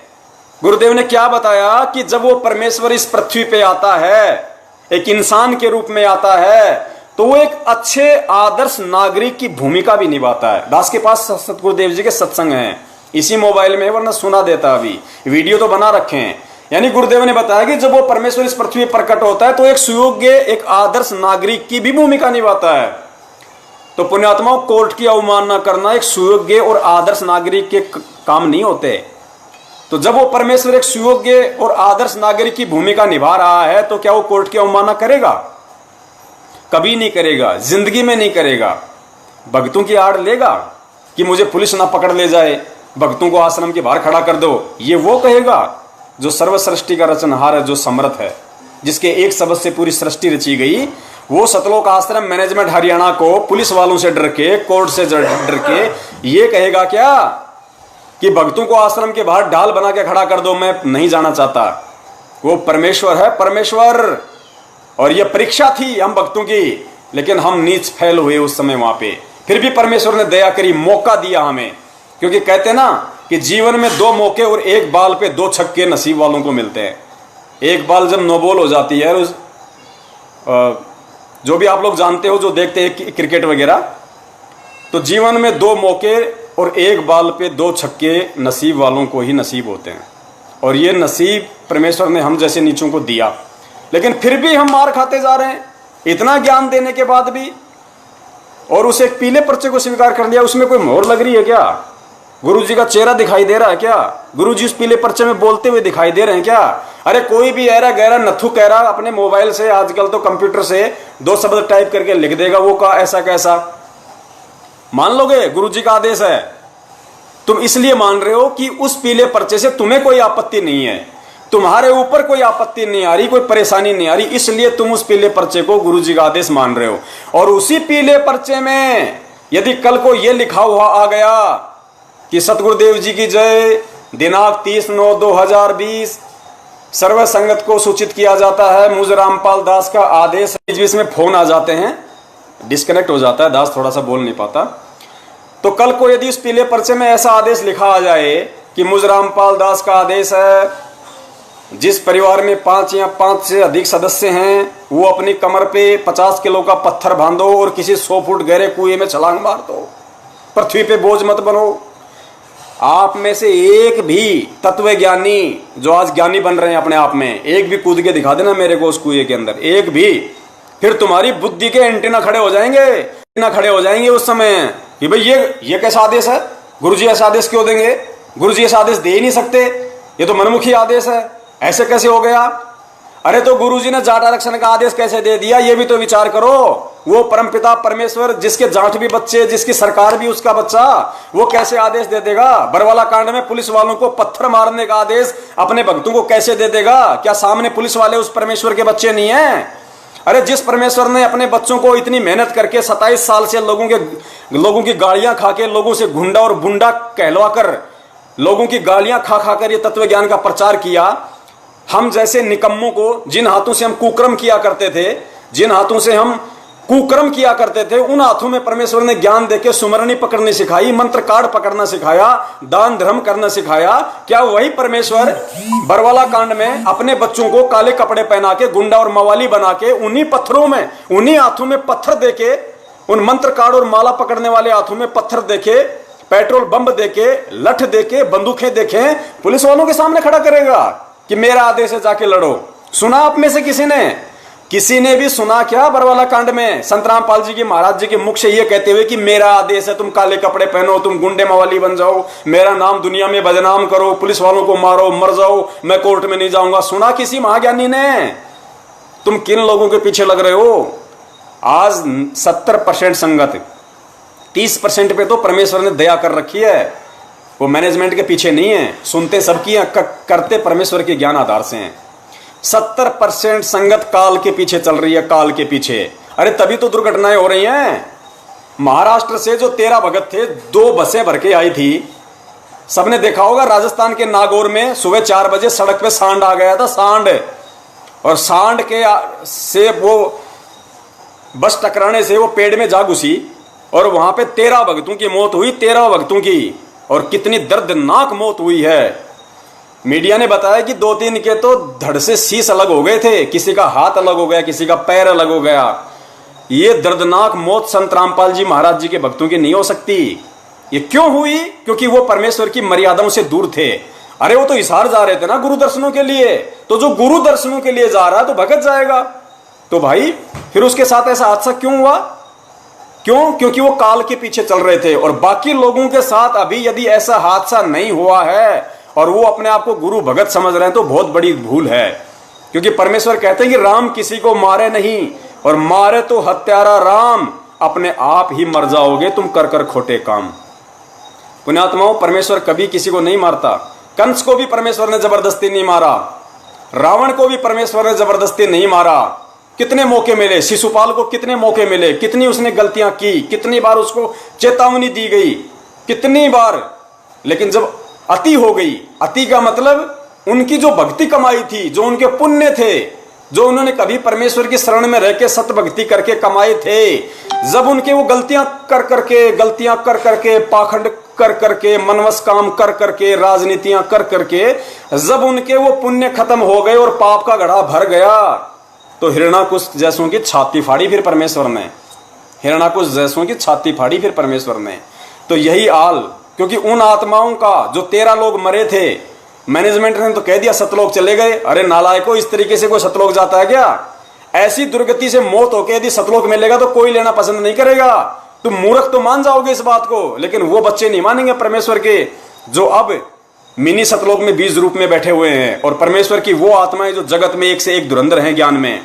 गुरुदेव ने क्या बताया कि जब वो परमेश्वर इस पृथ्वी पे आता है, एक इंसान के रूप में आता है, तो वो एक अच्छे आदर्श नागरिक की भूमिका भी निभाता है। दास के पास सतगुरुदेव जी के सत्संग हैं, इसी मोबाइल में, वरना सुना देता, अभी वीडियो तो बना रखे हैं। यानी गुरुदेव ने बताया कि जब वो परमेश्वर इस पृथ्वी पर प्रकट होता है तो एक सुयोग्य, एक आदर्श नागरिक की भी भूमिका निभाता है। तो पुण्यात्माओं, कोर्ट की अवमानना करना एक सुयोग्य और आदर्श नागरिक के काम नहीं होते। तो जब वो परमेश्वर एक सुयोग्य और आदर्श नागरिक की भूमिका निभा रहा है तो क्या वो कोर्ट की अवमानना करेगा? कभी नहीं करेगा, जिंदगी में नहीं करेगा। भक्तों की आड़ लेगा कि मुझे पुलिस ना पकड़ ले जाए, भक्तों को आश्रम के बाहर खड़ा कर दो, ये वो कहेगा जो सर्व सृष्टि का रचनहार है, जो समर्थ है, जिसके एक शब्द से पूरी सृष्टि रची गई। वो सतलोक आश्रम मैनेजमेंट हरियाणा को पुलिस वालों से डर के, कोर्ट से डर के ये कहेगा क्या कि भक्तों को आश्रम के बाहर ढाल बना के खड़ा कर दो, मैं नहीं जाना चाहता। वो परमेश्वर है, परमेश्वर। और ये परीक्षा थी हम भक्तों की, लेकिन हम नीच फैल हुए उस समय वहां पे। फिर भी परमेश्वर ने दया करी, मौका दिया हमें। क्योंकि कहते ना कि जीवन में 2 मौके और एक बाल पे 2 छक्के नसीब वालों को मिलते हैं। एक बाल जब नो बॉल हो जाती है, जो भी आप लोग जानते हो, जो देखते हैं क्रिकेट वगैरह, तो जीवन में 2 मौके और एक बाल पे 2 छक्के नसीब वालों को ही नसीब होते हैं। और ये नसीब परमेश्वर ने हम जैसे नीचों को दिया, लेकिन फिर भी हम मार खाते जा रहे हैं, इतना ज्ञान देने के बाद भी। और उसे एक पीले पर्चे को स्वीकार कर लिया, उसमें कोई मोहर लग रही है क्या? गुरुजी का चेहरा दिखाई दे रहा है क्या? गुरुजी उस पीले पर्चे में बोलते हुए दिखाई दे रहे हैं क्या? अरे कोई भी ऐरा गहरा नथु कह रहा अपने मोबाइल से, आजकल तो कंप्यूटर से 2 शब्द टाइप करके लिख देगा, वो का ऐसा कैसा मान लोगे? गुरुजी का आदेश है, तुम इसलिए मान रहे हो कि उस पीले पर्चे से तुम्हें कोई आपत्ति नहीं है, तुम्हारे ऊपर कोई आपत्ति नहीं आ रही, कोई परेशानी नहीं आ रही, इसलिए तुम उस पीले पर्चे को गुरुजी का आदेश मान रहे हो। और उसी पीले पर्चे में यदि कल को यह लिखा हुआ आ गया कि सतगुरुदेव जी की जय, दिनांक 30/9/2020 सर्व संगत को सूचित किया जाता है, मुझ रामपाल दास का आदेश। बीच में फोन आ जाते हैं, डिस्कनेक्ट हो जाता है, दास थोड़ा सा बोल नहीं पाता। तो कल को यदि उस पीले पर्चे में ऐसा आदेश लिखा आ जाए कि मुझ रामपाल दास का आदेश है, जिस परिवार में 5 या 5 से अधिक सदस्य हैं, वो अपनी कमर पे 50 किलो का पत्थर बांधो और किसी 100 फुट गहरे कुएं में छलांग मार दो, पृथ्वी पे बोझ मत बनो। आप में से एक भी तत्व ज्ञानी जो आज ज्ञानी बन रहे हैं अपने आप में, एक भी कूद के दिखा देना मेरे को उस कुएं के अंदर, एक भी, फिर तुम्हारी बुद्धि के एंटीना खड़े हो जाएंगे, एंटीना खड़े हो जाएंगे उस समय कि भाई ये कैसा आदेश है? गुरुजी ऐसा आदेश क्यों देंगे? गुरुजी ऐसा आदेश दे ही नहीं सकते, ये तो मनमुखी आदेश है, ऐसे कैसे हो गया? अरे तो गुरुजी ने जाट आरक्षण का आदेश कैसे दे दिया, ये भी तो विचार करो। वो परमपिता परमेश्वर, जिसके जाट भी बच्चे, जिसकी सरकार भी उसका बच्चा, वो कैसे आदेश दे देगा? बरवाला कांड में पुलिस वालों को पत्थर मारने का आदेश अपने भक्तों को कैसे दे देगा? क्या सामने पुलिस वाले उस परमेश्वर के बच्चे नहीं है? अरे जिस परमेश्वर ने अपने बच्चों को इतनी मेहनत करके 27 साल से लोगों की गालियां खा के, लोगों से गुंडा और बुंडा कहलवा कर, लोगों की गालियां खा खा कर ये तत्व ज्ञान का प्रचार किया, हम जैसे निकम्मों को, जिन हाथों से हम कुकर्म किया करते थे, जिन हाथों से हम कुकर्म किया करते थे, उन हाथों में परमेश्वर ने ज्ञान देके सुमरनी पकड़नी सिखाई, मंत्र कार्ड पकड़ना सिखाया, दान धर्म करना सिखाया। क्या वही परमेश्वर बरवाला कांड में अपने बच्चों को काले कपड़े पहना के, गुंडा और मवाली बना के, उन्हीं पत्थरों में, उन्हीं हाथों में पत्थर देके, उन मंत्र कार्ड और माला पकड़ने वाले हाथों में पत्थर देके, पेट्रोल बम देके, लठ देके, बंदूकें देके पुलिस वालों के सामने खड़ा करेगा कि मेरा आदेश है, जाके लड़ो? सुना आप में से किसी ने भी सुना क्या बरवाला कांड में संत रामपाल जी की, महाराज जी के मुख से ये कहते हुए कि मेरा आदेश है, तुम काले कपड़े पहनो, तुम गुंडे मवाली बन जाओ, मेरा नाम दुनिया में बदनाम करो, पुलिस वालों को मारो, मर जाओ, मैं कोर्ट में नहीं जाऊंगा? सुना किसी महाज्ञानी ने? तुम किन लोगों के पीछे लग रहे हो? आज 70% संगत, 30% पे तो परमेश्वर ने दया कर रखी है। वो मैनेजमेंट के पीछे नहीं है, सुनते सबकी हैं, करते परमेश्वर के ज्ञान आधार से हैं। 70% संगत काल के पीछे चल रही है, काल के पीछे। अरे तभी तो दुर्घटनाएं हो रही हैं। महाराष्ट्र से जो 13 भगत थे, 2 बसें भर के आई थी। सबने देखा होगा राजस्थान के नागौर में सुबह 4 बजे सड़क पे सांड आ गया था, सांड। और सांड के से वो बस टकराने से वो पेड़ में जा घुसी और वहां पे 13 भक्तों की मौत हुई, 13 भक्तों की। और कितनी दर्दनाक मौत हुई है। मीडिया ने बताया कि 2-3 के तो धड़ से शीश अलग हो गए थे, किसी का हाथ अलग हो गया, किसी का पैर अलग हो गया। ये दर्दनाक मौत संत रामपाल जी महाराज जी के भक्तों की नहीं हो सकती। ये क्यों हुई? क्योंकि वो परमेश्वर की मर्यादाओं से दूर थे। अरे वो तो हिसार जा रहे थे ना गुरु दर्शनों के लिए, तो जो गुरु दर्शनों के लिए जा रहा है तो भगत जाएगा। तो भाई फिर उसके साथ ऐसा हादसा क्यों हुआ? क्यों? क्योंकि वो काल के पीछे चल रहे थे। और बाकी लोगों के साथ अभी यदि ऐसा हादसा नहीं हुआ है और वो अपने आप को गुरु भगत समझ रहे हैं तो बहुत बड़ी भूल है। क्योंकि परमेश्वर कहते हैं कि राम किसी को मारे नहीं, और मारे तो हत्यारा राम, अपने आप ही मर जाओगे तुम कर कर खोटे काम। पुण्यात्माओं, परमेश्वर कभी किसी को नहीं मारता। कंस को भी परमेश्वर ने जबरदस्ती नहीं मारा, रावण को भी परमेश्वर ने जबरदस्ती नहीं मारा। कितने मौके मिले, शिशुपाल को कितने मौके मिले, कितनी उसने गलतियां की, कितनी बार उसको चेतावनी दी गई, कितनी बार। लेकिन जब अति हो गई, अति का मतलब उनकी जो भक्ति कमाई थी, जो उनके पुण्य थे, जो उन्होंने कभी परमेश्वर की शरण में रह के सत भक्ति करके कमाए थे, जब उनके वो गलतियां कर करके पाखंड कर करके, मनवस काम कर करके, राजनीतियां कर करके, जब उनके वो पुण्य खत्म हो गए और पाप का घड़ा भर गया, तो हिरणाकुश जैसों की छाती फाड़ी फिर परमेश्वर ने, हिरणाकुश जैसों की छाती फाड़ी फिर परमेश्वर ने। तो यही हाल, क्योंकि उन आत्माओं का जो 13 लोग मरे थे, मैनेजमेंट ने तो कह दिया सतलोक चले गए। अरे नालायकों, इस तरीके से कोई सतलोक जाता है क्या? ऐसी दुर्गति से मौत होकर यदि सतलोक मिलेगा तो कोई लेना पसंद नहीं करेगा। तुम मूर्ख तो मान जाओगे इस बात को, लेकिन वो बच्चे नहीं मानेंगे परमेश्वर के, जो अब मिनी सतलोक में बीज रूप में बैठे हुए हैं। और परमेश्वर की वो आत्माएं जो जगत में एक से एक धुरंधर हैं ज्ञान में,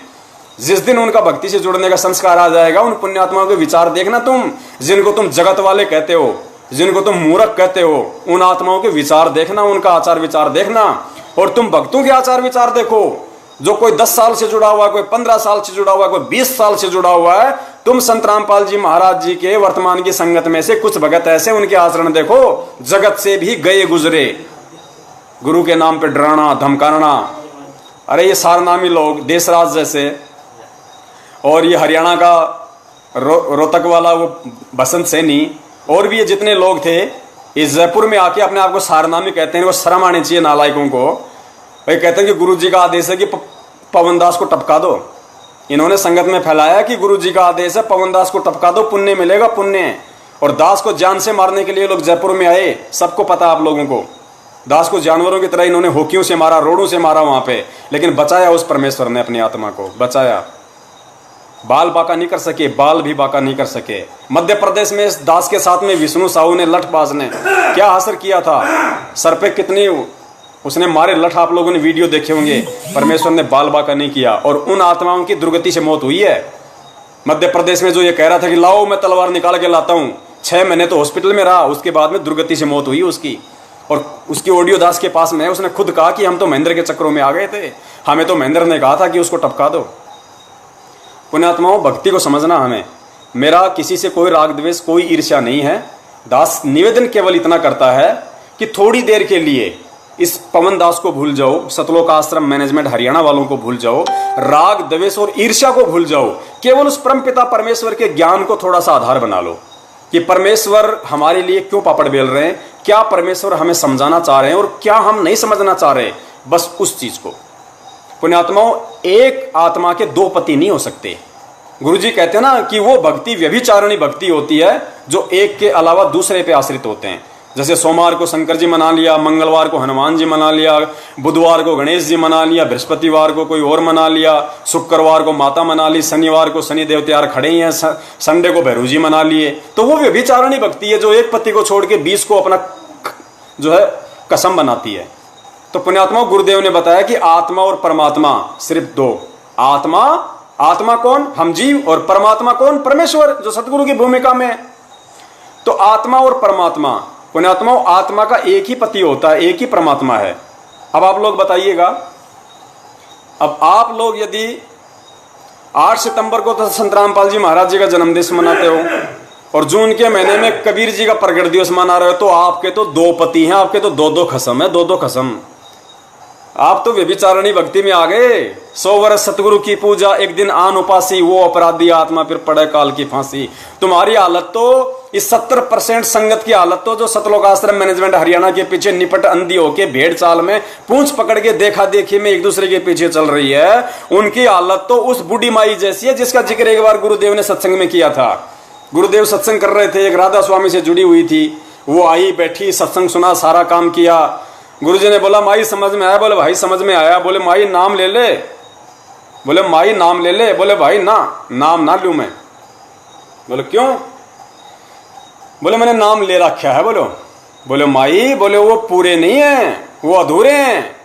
जिस दिन उनका भक्ति से जुड़ने का संस्कार आ जाएगा, उन पुण्यात्माओं के विचार देखना तुम, जिनको तुम जगत वाले कहते हो, जिनको तुम मूर्ख कहते हो, उन आत्माओं के विचार देखना, उनका आचार विचार देखना। और तुम भक्तों के आचार विचार देखो, जो कोई 10 साल से जुड़ा हुआ है, कोई 15 साल से जुड़ा हुआ है, कोई 20 साल से जुड़ा हुआ है। तुम संत रामपाल जी महाराज जी के वर्तमान की संगत में से कुछ भगत ऐसे, उनके आचरण देखो, जगत से भी गए गुजरे, गुरु के नाम पे डराना धमकाना। अरे ये सारनामी लोग, देशराज जैसे, और ये हरियाणा का रोहतक वाला वो बसंत सैनी, और भी ये जितने लोग थे, इस जयपुर में आके अपने आप को सारनामी कहते हैं। वो शर्म आनी चाहिए नालायकों को। भाई कहते हैं कि गुरु जी का आदेश है कि पवन दास को टपका दो। इन्होंने संगत में फैलाया कि गुरु जी का आदेश है, पवन दास को टपका दो, पुण्य मिलेगा, पुण्य। और दास को जान से मारने के लिए लोग जयपुर में आए, सबको पता आप लोगों को। दास को जानवरों की तरह इन्होंने होकियों से मारा, रोड़ों से मारा वहां पे, लेकिन बचाया उस परमेश्वर ने अपनी आत्मा को, बचाया। बाल बाका नहीं कर सके, बाल भी बाका नहीं कर सके। मध्य प्रदेश में इस दास के साथ में विष्णु साहू ने, लठबाज ने क्या हासिल किया था, सर पे कितनी उसने मारे लठ, आप लोगों ने वीडियो देखे होंगे। परमेश्वर ने बाल बाका नहीं किया, और उन आत्माओं की दुर्गति से मौत हुई है। मध्य प्रदेश में जो ये कह रहा था कि लाओ मैं तलवार निकाल के लाता हूं, 6 महीने तो हॉस्पिटल में रहा, उसके बाद में दुर्गति से मौत हुई उसकी। और उसकी ऑडियो दास के पास में है, उसने खुद कहा कि हम तो महेंद्र के चक्रों में आ गए थे, हमें तो महेंद्र ने कहा था कि उसको टपका दो। पुण्यात्माओं, भक्ति को समझना हमें। मेरा किसी से कोई राग द्वेष, कोई ईर्ष्या नहीं है। दास निवेदन केवल इतना करता है कि थोड़ी देर के लिए इस पवन दास को भूल जाओ, सतलोक आश्रम मैनेजमेंट हरियाणा वालों को भूल जाओ, राग द्वेष और ईर्ष्या को भूल जाओ। केवल उस परमपिता परमेश्वर के ज्ञान को थोड़ा सा आधार बना लो कि परमेश्वर हमारे लिए क्यों पापड़ बेल रहे हैं, क्या परमेश्वर हमें समझाना चाह रहे हैं और क्या हम नहीं समझना चाह रहे। बस उस चीज को। पुण्यात्माओं, एक आत्मा के 2 पति नहीं हो सकते। गुरुजी कहते हैं ना कि वो भक्ति व्यभिचारिणी भक्ति होती है जो एक के अलावा दूसरे पे आश्रित होते हैं। जैसे सोमवार को शंकर जी मना लिया, मंगलवार को हनुमान जी मना लिया, बुधवार को गणेश जी मना लिया, बृहस्पतिवार को कोई और मना लिया, शुक्रवार को माता मना ली, शनिवार को शनि देवत्यार खड़े ही हैं, संडे को भैरू जी मना लिए। तो वो व्यभिचारिणी भक्ति है जो एक पति को छोड़ के 20 को अपना जो है कसम बनाती है। तो पुण्यात्मा, गुरुदेव ने बताया कि आत्मा और परमात्मा सिर्फ 2, आत्मा आत्मा कौन? हम जीव। और परमात्मा कौन? परमेश्वर, जो सतगुरु की भूमिका में है। तो आत्मा और परमात्मा, पुण्यात्मा, आत्मा का एक ही पति होता है, एक ही परमात्मा है। अब आप लोग बताइएगा, अब आप लोग यदि 8 सितंबर को तो संत रामपाल जी महाराज जी का जन्मदिन मनाते हो और जून के महीने में कबीर जी का प्रगट दिवस मना रहे हो, तो आपके तो दो पति हैं, आपके तो दो दो खसम है, दो दो खसम। आप तो व्यभिचारिणी भक्ति में आ गए। 100 वर्ष सतगुरु की पूजा, एक दिन आन उपासी, वो अपराधी आत्मा फिर पड़े काल की फांसी। तुम्हारी हालत तो इस 70% संगत की हालत तो जो सतलोक आश्रम मैनेजमेंट हरियाणा के पीछे निपट अंधी होके भेड़ चाल में पूंछ पकड़ के देखा देखी में एक दूसरे के पीछे चल रही है, उनकी हालत तो उस बूढ़ी माई जैसी है जिसका जिक्र एक बार गुरुदेव ने सत्संग में किया था। गुरुदेव सत्संग कर रहे थे, एक राधा स्वामी से जुड़ी हुई थी, वो आई बैठी, सत्संग सुना, सारा काम किया। गुरुजी ने बोला माई समझ में आया? बोले भाई समझ में आया। बोले माई नाम ले ले। बोले माई नाम ले ले। बोले भाई ना, नाम ना लूं मैं। बोले क्यों? बोले मैंने नाम ले रखा है। बोलो बोले माई, बोले वो पूरे नहीं है, वो अधूरे हैं।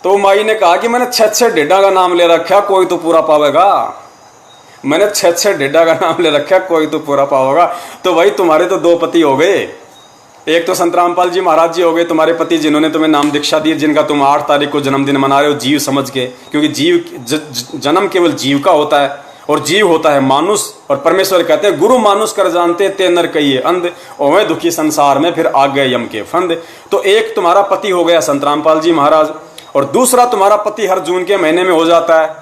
तो माई ने कहा कि मैंने 6 डेढ़ा का नाम ले रखा, कोई तो पूरा पावेगा। मैंने 6 डेढ़ा का नाम ले रखा, कोई तो पूरा पावेगा। तो भाई तुम्हारे तो दो पति हो गए, एक तो संत रामपाल जी महाराज जी हो गए तुम्हारे पति, जिन्होंने तुम्हें नाम दीक्षा दी, जिनका तुम 8 तारीख को जन्मदिन मना रहे हो जीव समझ के, क्योंकि जीव जन्म केवल जीव का होता है और जीव होता है मानुष। और परमेश्वर कहते हैं गुरु मानुष कर जानते ते नर कहिए अंध, ओवे दुखी संसार में फिर आ गए यम के फंद। तो एक तुम्हारा पति हो गया संत रामपाल जी महाराज, और दूसरा तुम्हारा पति हर जून के महीने में हो जाता है,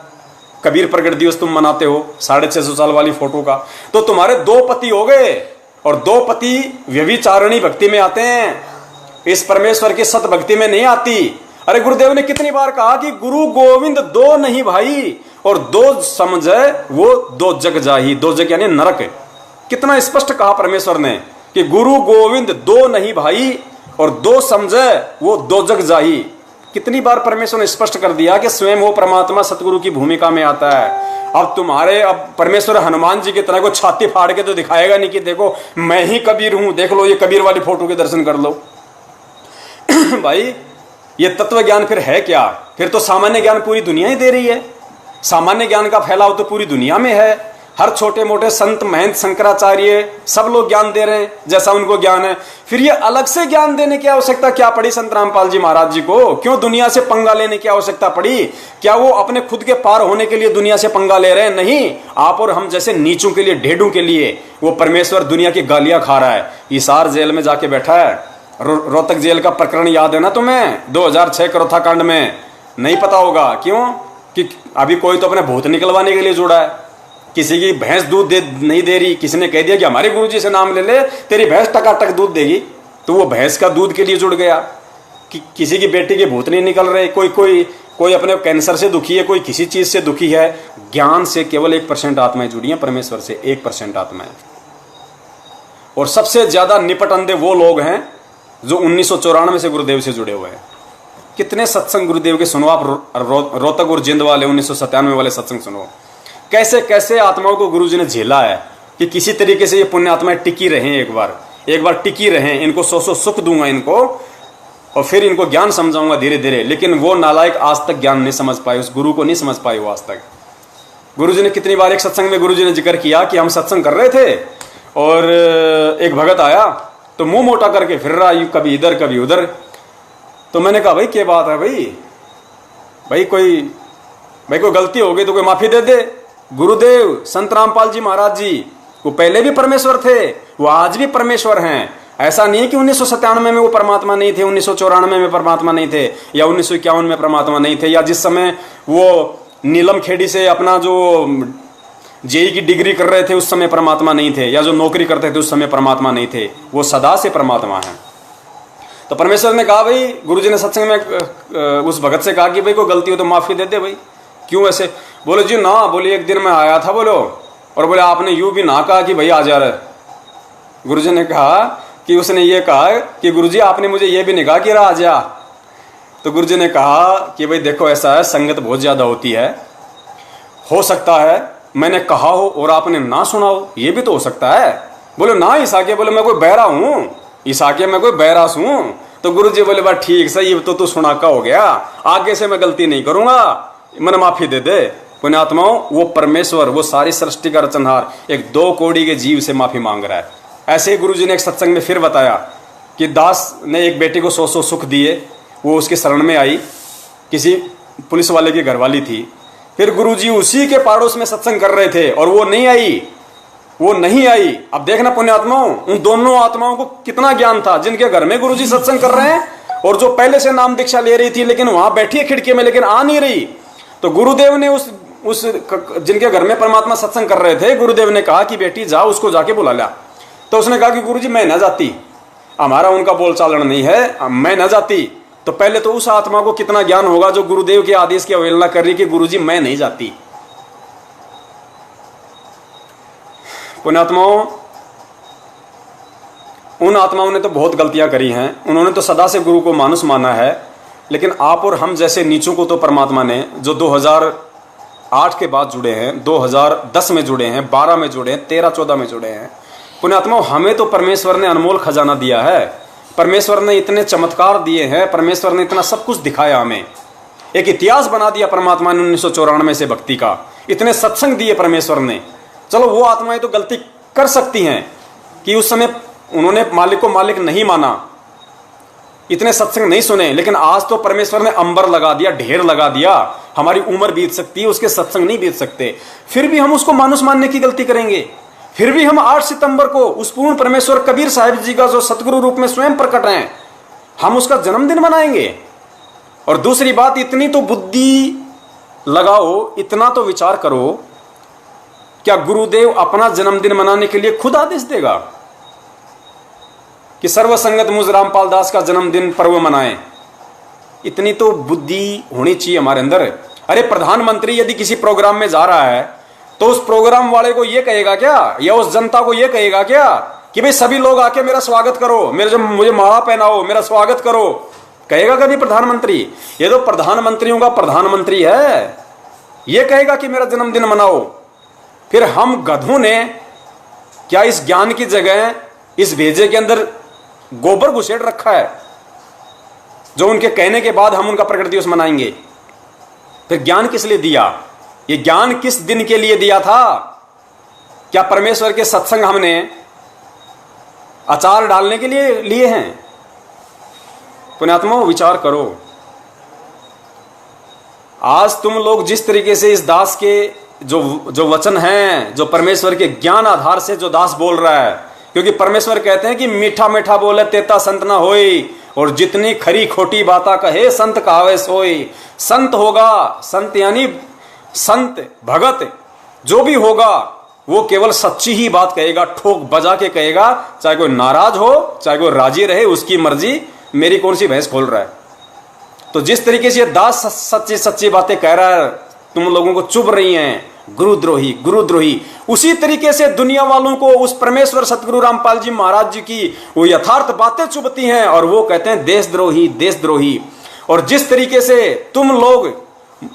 कबीर प्रगट दिवस तुम मनाते हो 650 साल वाली फोटो का। तो तुम्हारे दो पति हो गए, और दो पति व्यभिचारिणी भक्ति में आते हैं, इस परमेश्वर की सत भक्ति में नहीं आती। अरे गुरुदेव ने कितनी बार कहा कि गुरु गोविंद दो नहीं भाई, और दो समझे वो दो जग जाही। दो जग यानी नरक। कितना स्पष्ट कहा परमेश्वर ने कि गुरु गोविंद दो नहीं भाई, और दो समझे वो दो जग जाही। कितनी बार परमेश्वर ने स्पष्ट कर दिया कि स्वयं वो परमात्मा सतगुरु की भूमिका में आता है। अब परमेश्वर हनुमान जी की तरह को छाती फाड़ के तो दिखाएगा नहीं कि देखो मैं ही कबीर हूं, देख लो ये कबीर वाली फोटो के दर्शन कर लो। भाई ये तत्व ज्ञान फिर है क्या? फिर तो सामान्य ज्ञान पूरी दुनिया ही दे रही है। सामान्य ज्ञान का फैलाव तो पूरी दुनिया में है। हर छोटे मोटे संत महंत शंकराचार्य सब लोग ज्ञान दे रहे हैं जैसा उनको ज्ञान है। फिर ये अलग से ज्ञान देने की आवश्यकता क्या पड़ी संत रामपाल जी महाराज जी को? क्यों दुनिया से पंगा लेने की आवश्यकता पड़ी? क्या वो अपने खुद के पार होने के लिए दुनिया से पंगा ले रहे हैं? नहीं, आप और हम जैसे नीचों के लिए, ढेडों के लिए वो परमेश्वर दुनिया की गालियां खा रहा है। हिसार जेल में जाके बैठा है। रोहतक जेल का प्रकरण याद है ना तुम्हें? 2006 करोथा कांड में। नहीं पता होगा क्यों? कि अभी कोई तो अपने भूत निकलवाने के लिए जुड़ा है। किसी की भैंस दूध नहीं दे रही, किसी ने कह दिया कि हमारे गुरुजी से नाम ले ले, तेरी भैंस टकाटक दूध देगी, तो वो भैंस का दूध के लिए जुड़ गया। कि किसी की बेटी के भूत नहीं निकल रहे, कोई अपने कैंसर से दुखी है, कोई किसी चीज से दुखी है। ज्ञान से केवल 1% आत्माएं जुड़ी हैं, परमेश्वर से 1% आत्माएं। और सबसे ज्यादा निपट अंधे वो लोग हैं जो 1994 से गुरुदेव से जुड़े हुए हैं। कितने सत्संग गुरुदेव के सुनो आप, रोहतक और जिंद वाले 1997 वाले सत्संग सुनो। कैसे कैसे आत्माओं को गुरुजी ने झेला है कि किसी तरीके से ये पुण्य आत्माएं टिकी रहें, एक बार टिकी रहें। इनको 100 सुख दूंगा इनको, और फिर इनको ज्ञान समझाऊंगा धीरे धीरे। लेकिन वो नालायक आज तक ज्ञान नहीं समझ पाए, उस गुरु को नहीं समझ पाए वो आज तक। गुरुजी ने कितनी बार एक सत्संग में गुरुजी ने जिक्र किया कि हम सत्संग कर रहे थे और एक भगत आया तो मुंह मोटा करके फिर रहा, कभी इधर कभी उधर। तो मैंने कहा भाई क्या बात है भाई कोई गलती हो गई तो कोई माफी दे दे। गुरुदेव संत रामपाल जी महाराज जी वो पहले भी परमेश्वर थे, वो आज भी परमेश्वर हैं। ऐसा नहीं है कि 1997 में वो परमात्मा नहीं थे, 1994 में परमात्मा नहीं थे, या 1951 में परमात्मा नहीं थे, या जिस समय वो नीलम खेड़ी से अपना जो जेई की डिग्री कर रहे थे उस समय परमात्मा नहीं थे, या जो नौकरी करते थे उस समय परमात्मा नहीं थे। वो सदा से परमात्मा है। तो परमेश्वर ने कहा भाई, गुरुजी ने सत्संग में उस भगत से कहा कि भाई कोई गलती हो तो माफी दे दे भाई। क्यों ऐसे? बोले जी ना, बोले एक दिन मैं आया था बोलो, और बोले आपने यूं भी ना कहा कि भाई आ जा रहे। गुरुजी ने कहा कि उसने ये कहा कि गुरुजी आपने मुझे ये भी नहीं कहा कि आ जा। तो गुरुजी ने कहा कि भाई देखो ऐसा है, संगत बहुत ज्यादा होती है, हो सकता है मैंने कहा हो और आपने ना सुना हो, ये भी तो हो सकता है। बोले ना ईसाके, बोले मैं कोई बहरा हूं, ईसाके मैं कोई बहरास हूं। तो गुरुजी बोले बात ठीक सही, तो तू सुना का हो गया, आगे से मैं गलती नहीं करूंगा, मैंने माफी दे दे। पुण्यात्माओं, वो परमेश्वर, वो सारी सृष्टि का रचनहार एक 2 कौड़ी के जीव से माफी मांग रहा है। ऐसे ही गुरु जी ने एक सत्संग में फिर बताया कि दास ने एक बेटी को 100 सुख दिए, वो उसके शरण में आई, किसी पुलिस वाले की घरवाली थी। फिर गुरु जी उसी के पड़ोस में सत्संग कर रहे थे और वो नहीं आई। अब देखना पुण्यात्माओं, उन दोनों आत्माओं को कितना ज्ञान था, जिनके घर में गुरु जी सत्संग कर रहे हैं और जो पहले से नाम दीक्षा ले रही थी लेकिन वहां बैठी है खिड़की में लेकिन आ नहीं रही। तो गुरुदेव ने उस जिनके घर में परमात्मा सत्संग कर रहे थे, गुरुदेव ने कहा कि बेटी जाओ, उसको जाके बुला ला। तो उसने कहा कि गुरु जी मैं न जाती, हमारा उनका बोलचालन नहीं है, मैं न जाती। तो पहले तो उस आत्मा को कितना ज्ञान होगा जो गुरुदेव के आदेश की अवहेलना कर रही कि गुरु जी मैं नहीं जाती। पुण्यात्माओं, उन आत्माओं ने तो बहुत गलतियां करी हैं, उन्होंने तो सदा से गुरु को मानुस माना है, लेकिन आप और हम जैसे नीचों को तो परमात्मा ने, जो 2008 के बाद जुड़े हैं, 2010 में जुड़े हैं, 12 में जुड़े हैं, 13-14 में जुड़े हैं, पुण्यात्माओं हमें तो परमेश्वर ने अनमोल खजाना दिया है। परमेश्वर ने इतने चमत्कार दिए हैं, परमेश्वर ने इतना सब कुछ दिखाया, हमें एक इतिहास बना दिया परमात्मा ने 1994 से भक्ति का, इतने सत्संग दिए परमेश्वर ने। चलो वो आत्माएं तो गलती कर सकती हैं कि उस समय उन्होंने मालिक को मालिक नहीं माना, इतने सत्संग नहीं सुने, लेकिन आज तो परमेश्वर ने अंबर लगा दिया, ढेर लगा दिया, हमारी उम्र बीत सकती है, उसके सत्संग नहीं बीत सकते। फिर भी हम उसको मानुस मानने की गलती करेंगे। फिर भी हम 8 सितंबर को उस पूर्ण परमेश्वर कबीर साहिब जी का जो सतगुरु रूप में स्वयं प्रकट हैं, हम उसका जन्मदिन मनाएंगे। और दूसरी बात, इतनी तो बुद्धि लगाओ, इतना तो विचार करो, क्या गुरुदेव अपना जन्मदिन मनाने के लिए खुद आदेश देगा कि सर्वसंगत मुझ रामपाल दास का जन्मदिन पर्व मनाएं? इतनी तो बुद्धि होनी चाहिए हमारे अंदर। अरे प्रधानमंत्री यदि किसी प्रोग्राम में जा रहा है तो उस प्रोग्राम वाले को यह कहेगा क्या, या उस जनता को यह कहेगा क्या कि भाई सभी लोग आके मेरा स्वागत करो, मुझे माला पहनाओ, मेरा स्वागत करो? कहेगा कभी प्रधानमंत्री? ये तो प्रधानमंत्रियों का प्रधानमंत्री है, यह कहेगा कि मेरा जन्मदिन मनाओ। फिर हम गधों ने क्या इस ज्ञान की जगह इस भेजे के अंदर गोबर घुसेड़ रखा है, जो उनके कहने के बाद हम उनका प्रकट दिवस मनाएंगे? फिर ज्ञान किस लिए दिया? ये ज्ञान किस दिन के लिए दिया था? क्या परमेश्वर के सत्संग हमने अचार डालने के लिए हैं? पुण्यात्माओं विचार करो। आज तुम लोग जिस तरीके से इस दास के जो वचन हैं, जो परमेश्वर के ज्ञान आधार से जो दास बोल रहा है, क्योंकि परमेश्वर कहते हैं कि मीठा मीठा बोले तेता संत ना होई, और जितनी खरी खोटी बाता कहे संत कहावे सोई। संत होगा, संत यानी संत भगत जो भी होगा वो केवल सच्ची ही बात कहेगा, ठोक बजा के कहेगा, चाहे कोई नाराज हो चाहे कोई राजी रहे, उसकी मर्जी, मेरी कौन सी भैंस खोल रहा है। तो जिस तरीके से ये दास सच्ची सच्ची बातें कह रहा है, तुम लोगों को चुभ रही हैं, गुरुद्रोही गुरुद्रोही, उसी तरीके से दुनिया वालों को उस परमेश्वर सतगुरु रामपाल जी महाराज जी की वो यथार्थ बातें चुभती हैं और वो कहते हैं देशद्रोही देशद्रोही। और जिस तरीके से तुम लोग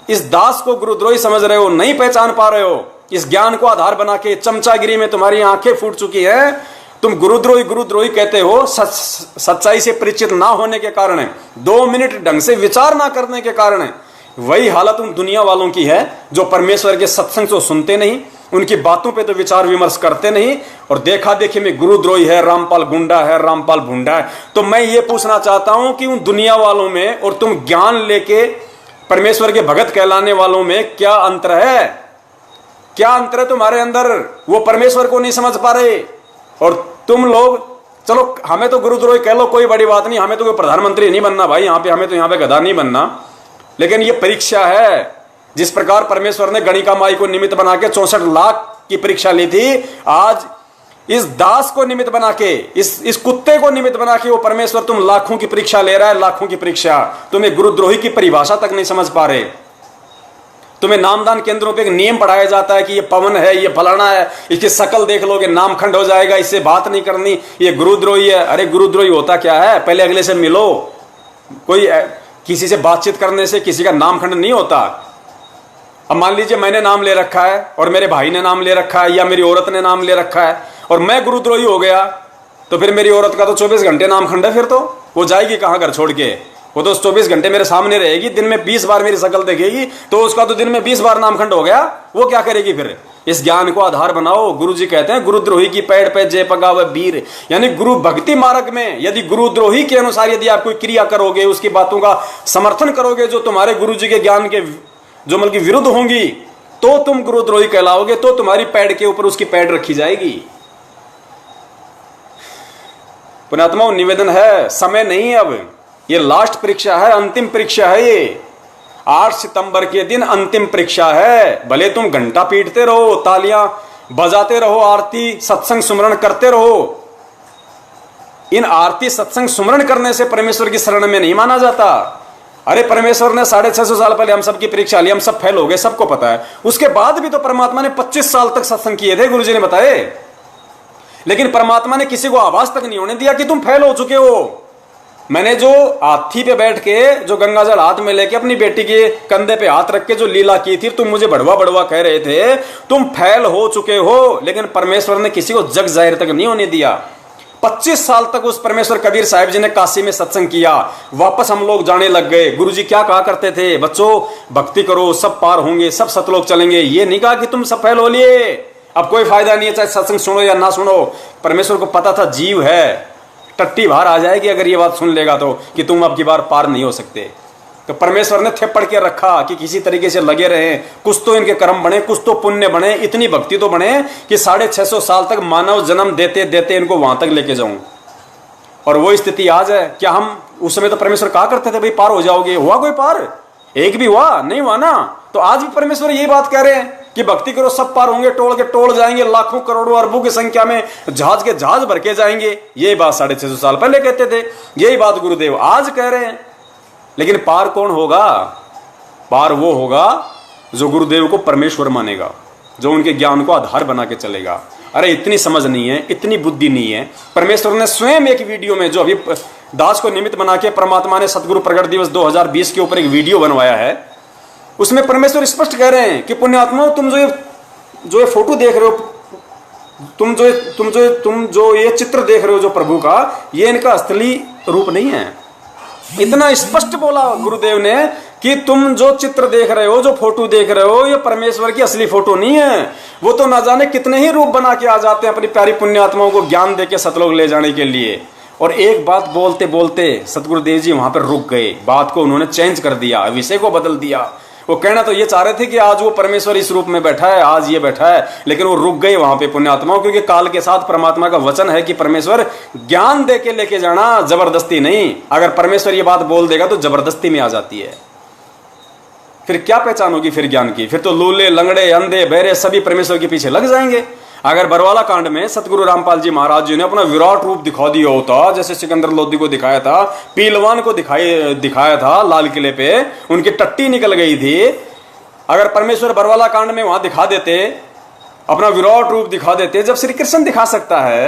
इस दास को गुरुद्रोही समझ रहे हो, नहीं पहचान पा रहे हो, इस ज्ञान को आधार बना के चमचागिरी में तुम्हारी आंखें फूट चुकी है, तुम गुरुद्रोही गुरुद्रोही कहते हो, सच्चाई से परिचित ना होने के कारण, 2 मिनट ढंग से विचार ना करने के कारण वही हालत उन दुनिया वालों की है जो परमेश्वर के सत्संग को सुनते नहीं, उनकी बातों पे तो विचार विमर्श करते नहीं, और देखा देखी में गुरुद्रोही है, रामपाल गुंडा है, रामपाल भुंडा है। तो मैं ये पूछना चाहता हूं कि उन दुनिया वालों में और तुम ज्ञान लेके परमेश्वर के भगत कहलाने वालों में क्या अंतर है? क्या अंतर है तुम्हारे अंदर? वो परमेश्वर को नहीं समझ पा रहे, और तुम लोग, चलो हमें तो गुरुद्रोही कह लो, कोई बड़ी बात नहीं, हमें तो कोई प्रधानमंत्री नहीं बनना भाई, हमें तो यहाँ पे गधा नहीं बनना, लेकिन ये परीक्षा है। जिस प्रकार परमेश्वर ने गणिका माई को निमित्त बना के 64 लाख की परीक्षा ली थी, आज इस दास को निमित्त बना के, इस कुत्ते को निमित्त बना के वो परमेश्वर तुम लाखों की परीक्षा ले रहा है, लाखों की परीक्षा। तुम्हें गुरुद्रोही की परिभाषा तक नहीं समझ पा रहे। तुम्हें नामदान केंद्रों पे एक नियम पढ़ाया जाता है कि ये पवन है, ये फलाना है, इसकी शकल देख लोगे नाम खंड हो जाएगा, इससे बात नहीं करनी, ये गुरुद्रोही है। अरे गुरुद्रोही होता क्या है? पहले अगले से मिलो। कोई किसी से बातचीत करने से किसी का नाम खंड नहीं होता। अब मान लीजिए मैंने नाम ले रखा है और मेरे भाई ने नाम ले रखा है या मेरी औरत ने नाम ले रखा है और मैं गुरुद्रोही हो गया, तो फिर मेरी औरत का तो 24 घंटे नाम खंड है, फिर तो वो जाएगी कहाँ घर छोड़ के? वो तो 24 घंटे मेरे सामने रहेगी, दिन में 20 बार मेरी शक्ल देखेगी, तो उसका तो दिन में 20 बार नामखंड हो गया। वो क्या करेगी फिर? इस ज्ञान को आधार बनाओ। गुरु जी कहते हैं गुरुद्रोही की पैड़ पे जय पगावे वीर, यानी गुरु भक्ति मार्ग में यदि गुरुद्रोही के अनुसार यदि आप कोई क्रिया करोगे, उसकी बातों का समर्थन करोगे जो तुम्हारे गुरु जी के ज्ञान के जो मतलब विरुद्ध होंगी, तो तुम गुरुद्रोही कहलाओगे, तो तुम्हारी पैड़ के ऊपर उसकी पैड़ रखी जाएगी। पुण्यात्माओं, निवेदन है, समय नहीं है अब, ये लास्ट परीक्षा है, अंतिम परीक्षा है। ये 8 सितंबर के दिन अंतिम परीक्षा है। भले तुम घंटा पीटते रहो, तालियां बजाते रहो, आरती सत्संग सुमरण करते रहो, इन आरती सत्संग सुमरण करने से परमेश्वर की शरण में नहीं माना जाता। अरे परमेश्वर ने 650 साल पहले हम सब की परीक्षा ली, हम सब फेल हो गए, सबको पता है। उसके बाद भी तो परमात्मा ने 25 साल तक सत्संग किए थे, गुरुजी ने बताए, लेकिन परमात्मा ने किसी को आवाज तक नहीं होने दिया कि तुम फेल हो चुके हो। मैंने जो हाथी पे बैठ के, जो गंगाजल हाथ में लेके अपनी बेटी के कंधे पे हाथ रख के जो लीला की थी, तुम मुझे बड़वा बड़वा कह रहे थे, तुम फेल हो चुके हो, लेकिन परमेश्वर ने किसी को जग जाहिर तक नहीं होने दिया। 25 साल तक उस परमेश्वर कबीर साहिब जी ने काशी में सत्संग किया। वापस हम लोग जाने लग गए। गुरुजी क्या कहा करते थे? बच्चों भक्ति करो, सब पार होंगे, सब सतलोक चलेंगे। ये नहीं कहा कि तुम सब फेल हो लिए, अब कोई फायदा नहीं है, चाहे सत्संग सुनो या ना सुनो। परमेश्वर को पता था जीव है, टट्टी बाहर आ जाएगी अगर ये बात सुन लेगा तो, कि तुम अब की बार पार नहीं हो सकते। तो परमेश्वर ने थेपड़ के रखा कि किसी तरीके से लगे रहे, कुछ तो इनके कर्म बने, कुछ तो पुण्य बने, इतनी भक्ति तो बने कि 650 साल तक मानव जन्म देते देते इनको वहां तक लेके जाऊं। और वो स्थिति आज है। क्या हम उस समय तो परमेश्वर कहा करते थे भाई पार हो जाओगे? हुआ कोई पार? एक भी हुआ नहीं? हुआ ना। तो आज भी परमेश्वर यही बात कह रहे हैं कि भक्ति करो, सब पार होंगे, टोल के टोल जाएंगे, लाखों करोड़ों अरबों की संख्या में जहाज के जहाज भर के जाएंगे। यही बात 650 साल पहले कहते थे, यही बात गुरुदेव आज कह रहे हैं। लेकिन पार कौन होगा? पार वो होगा जो गुरुदेव को परमेश्वर मानेगा, जो उनके ज्ञान को आधार बना के चलेगा। अरे इतनी समझ नहीं है, इतनी बुद्धि नहीं है। परमेश्वर ने स्वयं एक वीडियो में, जो अभी दास को निमित्त बना के परमात्मा ने सतगुरु प्रगट दिवस 2020 के ऊपर एक वीडियो बनवाया है, उसमें परमेश्वर स्पष्ट कह रहे हैं कि पुण्यात्माओं, तुम जो ये फोटो देख रहे हो, तुम जो ये चित्र देख रहे हो जो प्रभु का, ये इनका असली रूप नहीं है। इतना स्पष्ट बोला गुरुदेव ने कि तुम जो चित्र देख रहे हो, जो फोटो देख रहे हो, ये परमेश्वर की असली फोटो नहीं है। वो तो ना जाने कितने ही रूप बना के आ जाते हैं अपनी प्यारी पुण्यात्माओं को ज्ञान देके सतलोक ले जाने के लिए। और एक बात बोलते बोलते सतगुरुदेव जी वहां पर रुक गए, बात को उन्होंने चेंज कर दिया, विषय को बदल दिया। वो कहना तो ये चाह रहे थे कि आज वो परमेश्वर इस रूप में बैठा है, आज ये बैठा है, लेकिन वो रुक गए वहां पे पुण्यात्माओं, क्योंकि काल के साथ परमात्मा का वचन है कि परमेश्वर ज्ञान दे के लेके जाना, जबरदस्ती नहीं। अगर परमेश्वर ये बात बोल देगा तो जबरदस्ती में आ जाती है। फिर क्या पहचान होगी फिर ज्ञान की? फिर तो लूले, लंगड़े, अंधे, बहरे सभी परमेश्वर के पीछे लग जाएंगे। अगर बरवाला कांड में सतगुरु रामपाल जी महाराज जी ने अपना विराट रूप दिखा दिया होता, जैसे सिकंदर लोधी को दिखाया था, पीलवान को दिखाया था लाल किले पे, उनकी टट्टी निकल गई थी। अगर परमेश्वर बरवाला कांड में वहां दिखा देते, अपना विराट रूप दिखा देते, जब श्री कृष्ण दिखा सकता है,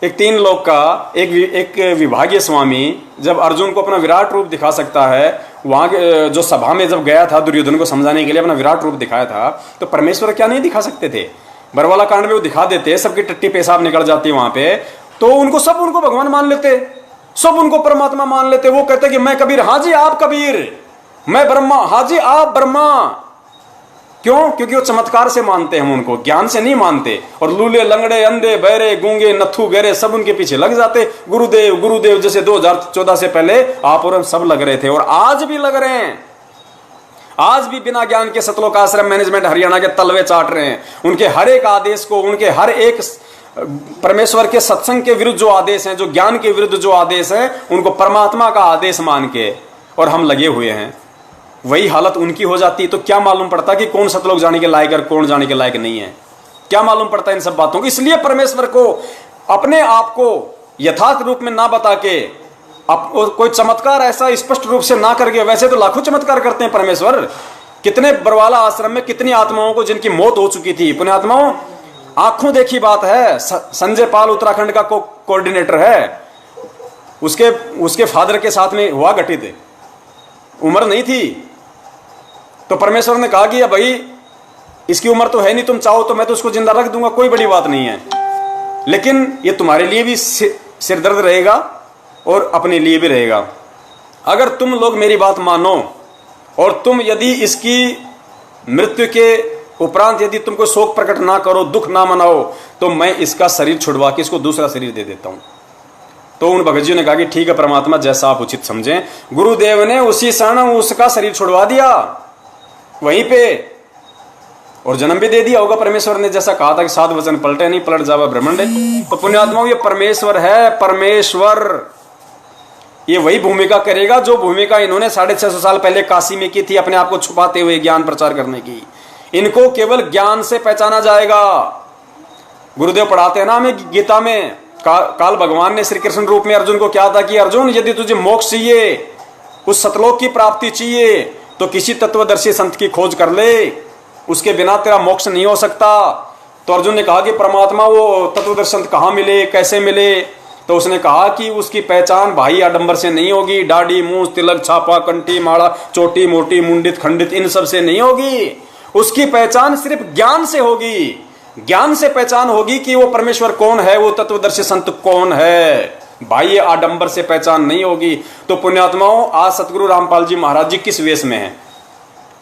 एक 3 लोक का एक विभागीय स्वामी जब अर्जुन को अपना विराट रूप दिखा सकता है, वहां के जो सभा में जब गया था दुर्योधन को समझाने के लिए, अपना विराट रूप दिखाया था, तो परमेश्वर क्या नहीं दिखा सकते थे? बरवाला कांड में वो दिखा देते, सबकी टट्टी पेशाब निकल जाती वहां पे, तो उनको भगवान मान लेते, सब उनको परमात्मा मान लेते। वो कहते कि मैं कबीर, हाँ जी आप कबीर, मैं ब्रह्मा, हाँ जी आप ब्रह्मा। क्यों? क्योंकि वो चमत्कार से मानते हैं, हम उनको ज्ञान से नहीं मानते। और लूले, लंगड़े, अंधे, बहरे, गूंगे, नत्थु, गहरे सब उनके पीछे लग जाते। गुरुदेव गुरुदेव जैसे 2014 से पहले आप और हम सब लग रहे थे, और आज भी लग रहे हैं। आज भी बिना ज्ञान के सतलोक आश्रम मैनेजमेंट हरियाणा के तलवे चाट रहे हैं। उनके हर एक आदेश को, उनके हर एक परमेश्वर के सत्संग के विरुद्ध जो आदेश हैं, जो ज्ञान के विरुद्ध जो आदेश है, उनको परमात्मा का आदेश मान के और हम लगे हुए हैं। वही हालत उनकी हो जाती तो क्या मालूम पड़ता कि कौन सतलोक जाने के लायक और कौन जाने के लायक नहीं है? क्या मालूम पड़ता इन सब बातों को? इसलिए परमेश्वर को अपने आप को यथार्थ रूप में ना बता के, कोई चमत्कार ऐसा स्पष्ट रूप से ना करके, वैसे तो लाखों चमत्कार करते हैं परमेश्वर। कितने बरवाला आश्रम में कितनी आत्माओं को जिनकी मौत हो चुकी थी, पुण्यात्माओं आंखों देखी बात है। संजय पाल उत्तराखंड का कोऑर्डिनेटर है, उसके फादर के साथ में हुआ घटित, उम्र नहीं थी, तो परमेश्वर ने कहा कि भाई इसकी उम्र तो है नहीं, तुम चाहो तो मैं तो उसको जिंदा रख दूंगा, कोई बड़ी बात नहीं है, लेकिन ये तुम्हारे लिए भी सिरदर्द रहेगा और अपने लिए भी रहेगा। अगर तुम लोग मेरी बात मानो और तुम यदि इसकी मृत्यु के उपरांत यदि तुमको शोक प्रकट ना करो, दुख ना मनाओ, तो मैं इसका शरीर छुड़वा के इसको दूसरा शरीर दे देता हूं। तो उन भगत जी ने कहा कि ठीक है परमात्मा, जैसा आप उचित समझें। गुरुदेव ने उसी क्षण उसका शरीर छुड़वा दिया वहीं पे, और जन्म भी दे दिया होगा। परमेश्वर ने जैसा कहा था कि 7 वचन पलटे नहीं, पलट जावा ब्रह्मांड। तो पुण्यात्माओं, ये परमेश्वर है, परमेश्वर ये वही भूमिका करेगा जो भूमिका इन्होंने 650 साल पहले काशी में की थी, अपने आप को छुपाते हुए ज्ञान प्रचार करने की। इनको केवल ज्ञान से पहचाना जाएगा। गुरुदेव पढ़ाते हैं ना हमें गीता में, काल भगवान ने श्री कृष्ण रूप में अर्जुन को क्या था कि अर्जुन, यदि तुझे मोक्ष चाहिए, उस सतलोक की प्राप्ति चाहिए, तो किसी तत्वदर्शी संत की खोज कर ले, उसके बिना तेरा मोक्ष नहीं हो सकता। तो अर्जुन ने कहा कि परमात्मा वो तत्वदर्शी संत कहाँ मिले, कैसे मिले? तो उसने कहा कि उसकी पहचान भाई आडंबर से नहीं होगी, दाढ़ी मूंछ तिलक छापा कंठी माड़ा चोटी मोटी मुंडित खंडित इन सब से नहीं होगी। उसकी पहचान सिर्फ ज्ञान से होगी। ज्ञान से पहचान होगी कि वो परमेश्वर कौन है, वो तत्वदर्शी संत कौन है। बाह्य आडंबर से पहचान नहीं होगी। तो पुण्यात्माओं, आज सतगुरु रामपाल जी महाराज जी किस वेश में हैं?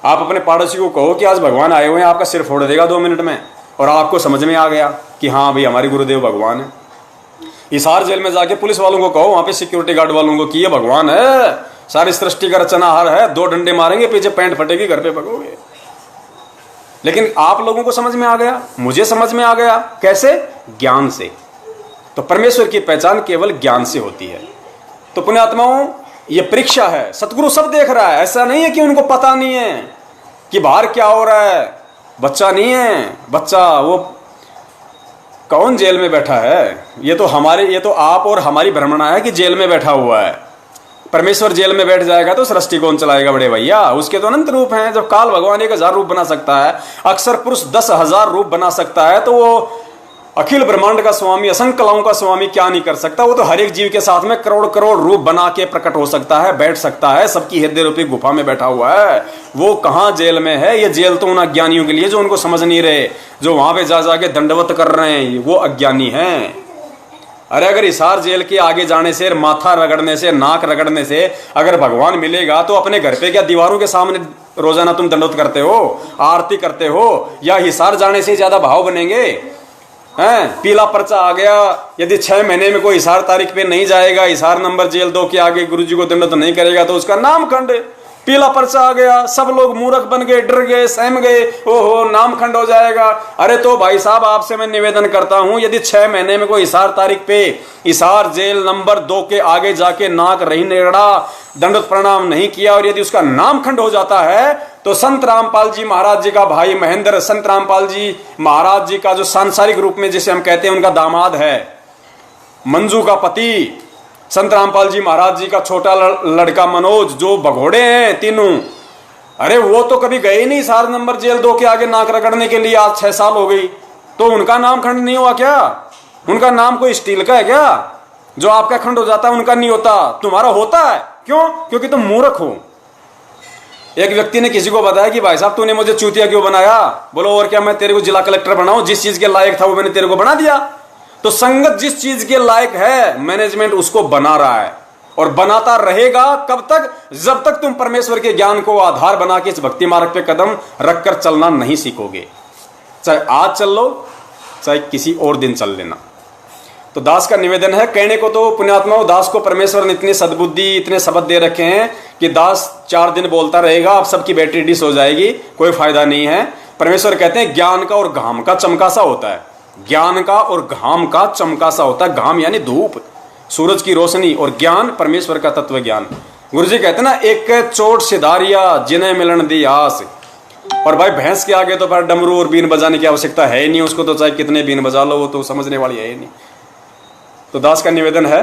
आप अपने पड़ोसी को कहो कि आज भगवान आए हुए हैं, आपका सिर फोड़ देगा 2 मिनट में, और आपको समझ में आ गया कि हाँ भाई हमारे गुरुदेव भगवान है। हिसार जेल में जाके पुलिस वालों को कहो, वहां पे सिक्योरिटी गार्ड वालों को कि ये भगवान है, सारी सृष्टि का रचनाहार है, 2 डंडे मारेंगे पीछे पैंट फटेगी, घर पे भगोगे। लेकिन आप लोगों को समझ में आ गया, मुझे समझ में आ गया। कैसे? ज्ञान से। तो परमेश्वर की पहचान केवल ज्ञान से होती है। तो पुण्यात्माओं, ये परीक्षा है। सतगुरु सब देख रहा है। ऐसा नहीं है कि उनको पता नहीं है कि बाहर क्या हो रहा है। बच्चा नहीं है, बच्चा वो कौन जेल में बैठा है? ये तो आप और हमारी भ्रमणा है कि जेल में बैठा हुआ है। परमेश्वर जेल में बैठ जाएगा तो सृष्टि कौन चलाएगा बड़े भैया? उसके तो अनंत रूप हैं। जब काल भगवान 1000 रूप बना सकता है, अक्षर पुरुष 10,000 रूप बना सकता है, तो वो अखिल ब्रह्मांड का स्वामी, असंख्य कलाओं का स्वामी क्या नहीं कर सकता? वो तो हर एक जीव के साथ में करोड़ करोड़ रूप बना के प्रकट हो सकता है, बैठ सकता है। सबकी हृदय रूपी गुफा में बैठा हुआ है। वो कहाँ जेल में है? ये जेल तो उन अज्ञानियों के लिए जो उनको समझ नहीं रहे, जो वहां पे जा जाके दंडवत कर रहे हैं, वो अज्ञानी हैं। अरे अगर हिसार जेल के आगे जाने से, माथा रगड़ने से, नाक रगड़ने से अगर भगवान मिलेगा, तो अपने घर पे क्या दीवारों के सामने रोजाना तुम दंडवत करते हो, आरती करते हो? या हिसार जाने से ज्यादा भाव बनेंगे? हैं? पीला पर्चा आ गया, यदि 6 महीने में कोई हिसार तारीख पे नहीं जाएगा, हिसार नंबर जेल 2 के आगे गुरुजी को दंडवत नहीं करेगा, तो उसका नाम खंड। पीला पर्चा आ गया, सब लोग मूर्ख बन गए, डर गए, सहम गए, ओहो नाम खंड हो जाएगा। अरे तो भाई साहब, आपसे मैं निवेदन करता हूं, यदि 6 महीने में कोई हिसार तारीख पे हिसार जेल नंबर 2 के आगे जाके नाक रही नेड़ा, दंडवत प्रणाम नहीं किया, और यदि उसका नाम खंड हो जाता है, तो संत रामपाल जी महाराज जी का भाई महेंद्र, संत रामपाल जी महाराज जी का जो सांसारिक रूप में जिसे हम कहते हैं उनका दामाद है, मंजू का पति, संत रामपाल जी महाराज जी का छोटा लड़का मनोज, जो भगोड़े हैं तीनों, अरे वो तो कभी गए नहीं हिसार नंबर जेल 2 के आगे नाक रगड़ने के लिए। आज 6 साल हो गई, तो उनका नाम खंड नहीं हुआ क्या? उनका नाम कोई स्टील का है क्या? जो आपका खंड हो जाता है उनका नहीं होता, तुम्हारा होता है। क्यों? क्योंकि तुम मूर्ख हो। एक व्यक्ति ने किसी को बताया कि भाई साहब तूने मुझे चूतिया क्यों बनाया? बोलो और क्या, मैं तेरे को जिला कलेक्टर बनाऊं? जिस चीज के लायक था वो मैंने तेरे को बना दिया। तो संगत जिस चीज के लायक है, मैनेजमेंट उसको बना रहा है और बनाता रहेगा। कब तक? जब तक तुम परमेश्वर के ज्ञान को आधार बना के इस भक्ति मार्ग पे कदम रखकर चलना नहीं सीखोगे। चाहे आज चल लो, चाहे किसी और दिन चल लेना। तो दास का निवेदन है, कहने को तो पुण्यात्माओं, दास को परमेश्वर ने इतनी सद्बुद्धि, इतने शब्द दे रखे हैं कि दास 4 दिन बोलता रहेगा, आप सबकी बैटरी डिस हो जाएगी, कोई फायदा नहीं है। परमेश्वर कहते हैं ज्ञान का और घाम का चमका सा होता है। ज्ञान का और घाम का चमका सा होता है। घाम यानी धूप, सूरज की रोशनी, और ज्ञान परमेश्वर का तत्व ज्ञान। गुरुजी कहते हैं ना, एक चोट सिधारिया जिन्हें मिलन दी आस। और भाई भैंस के आगे तो फिर डमरू और बीन बजाने की आवश्यकता है ही नहीं, उसको तो चाहे कितने बीन बजा लो, वो तो समझने वाली है ही नहीं। तो दास का निवेदन है,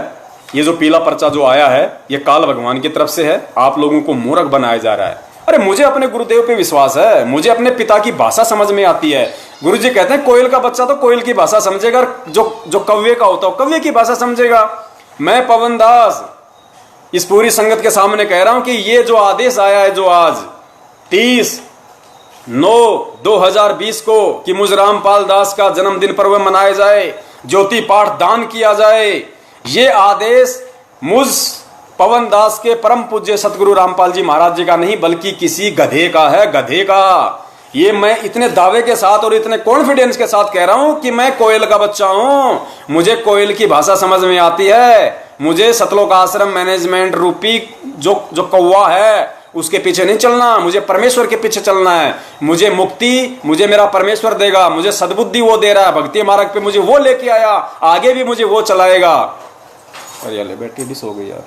ये जो पीला पर्चा जो आया है, ये काल भगवान की तरफ से है। आप लोगों को मूर्ख बनाया जा रहा है। अरे मुझे अपने गुरुदेव पे विश्वास है, मुझे अपने पिता की भाषा समझ में आती है। गुरुजी कहते हैं कोयल का बच्चा तो कोयल की भाषा समझेगा, जो कव्वे का होता है कव्वे की भाषा समझेगा। मैं पवन दास इस पूरी संगत के सामने कह रहा हूं कि ये जो आदेश आया है, जो आज 30/9/2020 को कि मुझ रामपाल दास का जन्मदिन पर्व मनाया जाए, ज्योति पाठ दान किया जाए, ये आदेश मुझ पवन दास के परम पूज्य सतगुरु रामपाल जी महाराज जी का नहीं, बल्कि किसी गधे का है, गधे का। ये मैं इतने दावे के साथ और इतने कॉन्फिडेंस के साथ कह रहा हूं कि मैं कोयल का बच्चा हूं, मुझे कोयल की भाषा समझ में आती है। मुझे सतलोक आश्रम मैनेजमेंट रूपी जो कौवा है उसके पीछे नहीं चलना, मुझे परमेश्वर के पीछे चलना है। मुझे मुक्ति मुझे मेरा परमेश्वर देगा, मुझे सद्बुद्धि वो दे रहा है, भक्ति मार्ग पे मुझे वो लेके आया, आगे भी मुझे वो चलाएगा। और यार बैटरी डिस हो गई यार,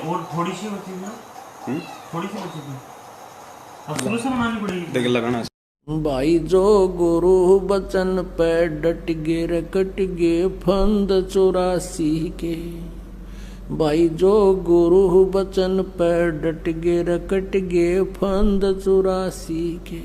और थोड़ी सी बची है, थोड़ी सी बची थी, अब शुरू से बनानी पड़ेगी। देख लगाना भाई जो गुरु बचन पे डट गे रकट गे फंद 84 के। भाई जो गुरु बचन पे डट गे रकट गे फंद 84 के।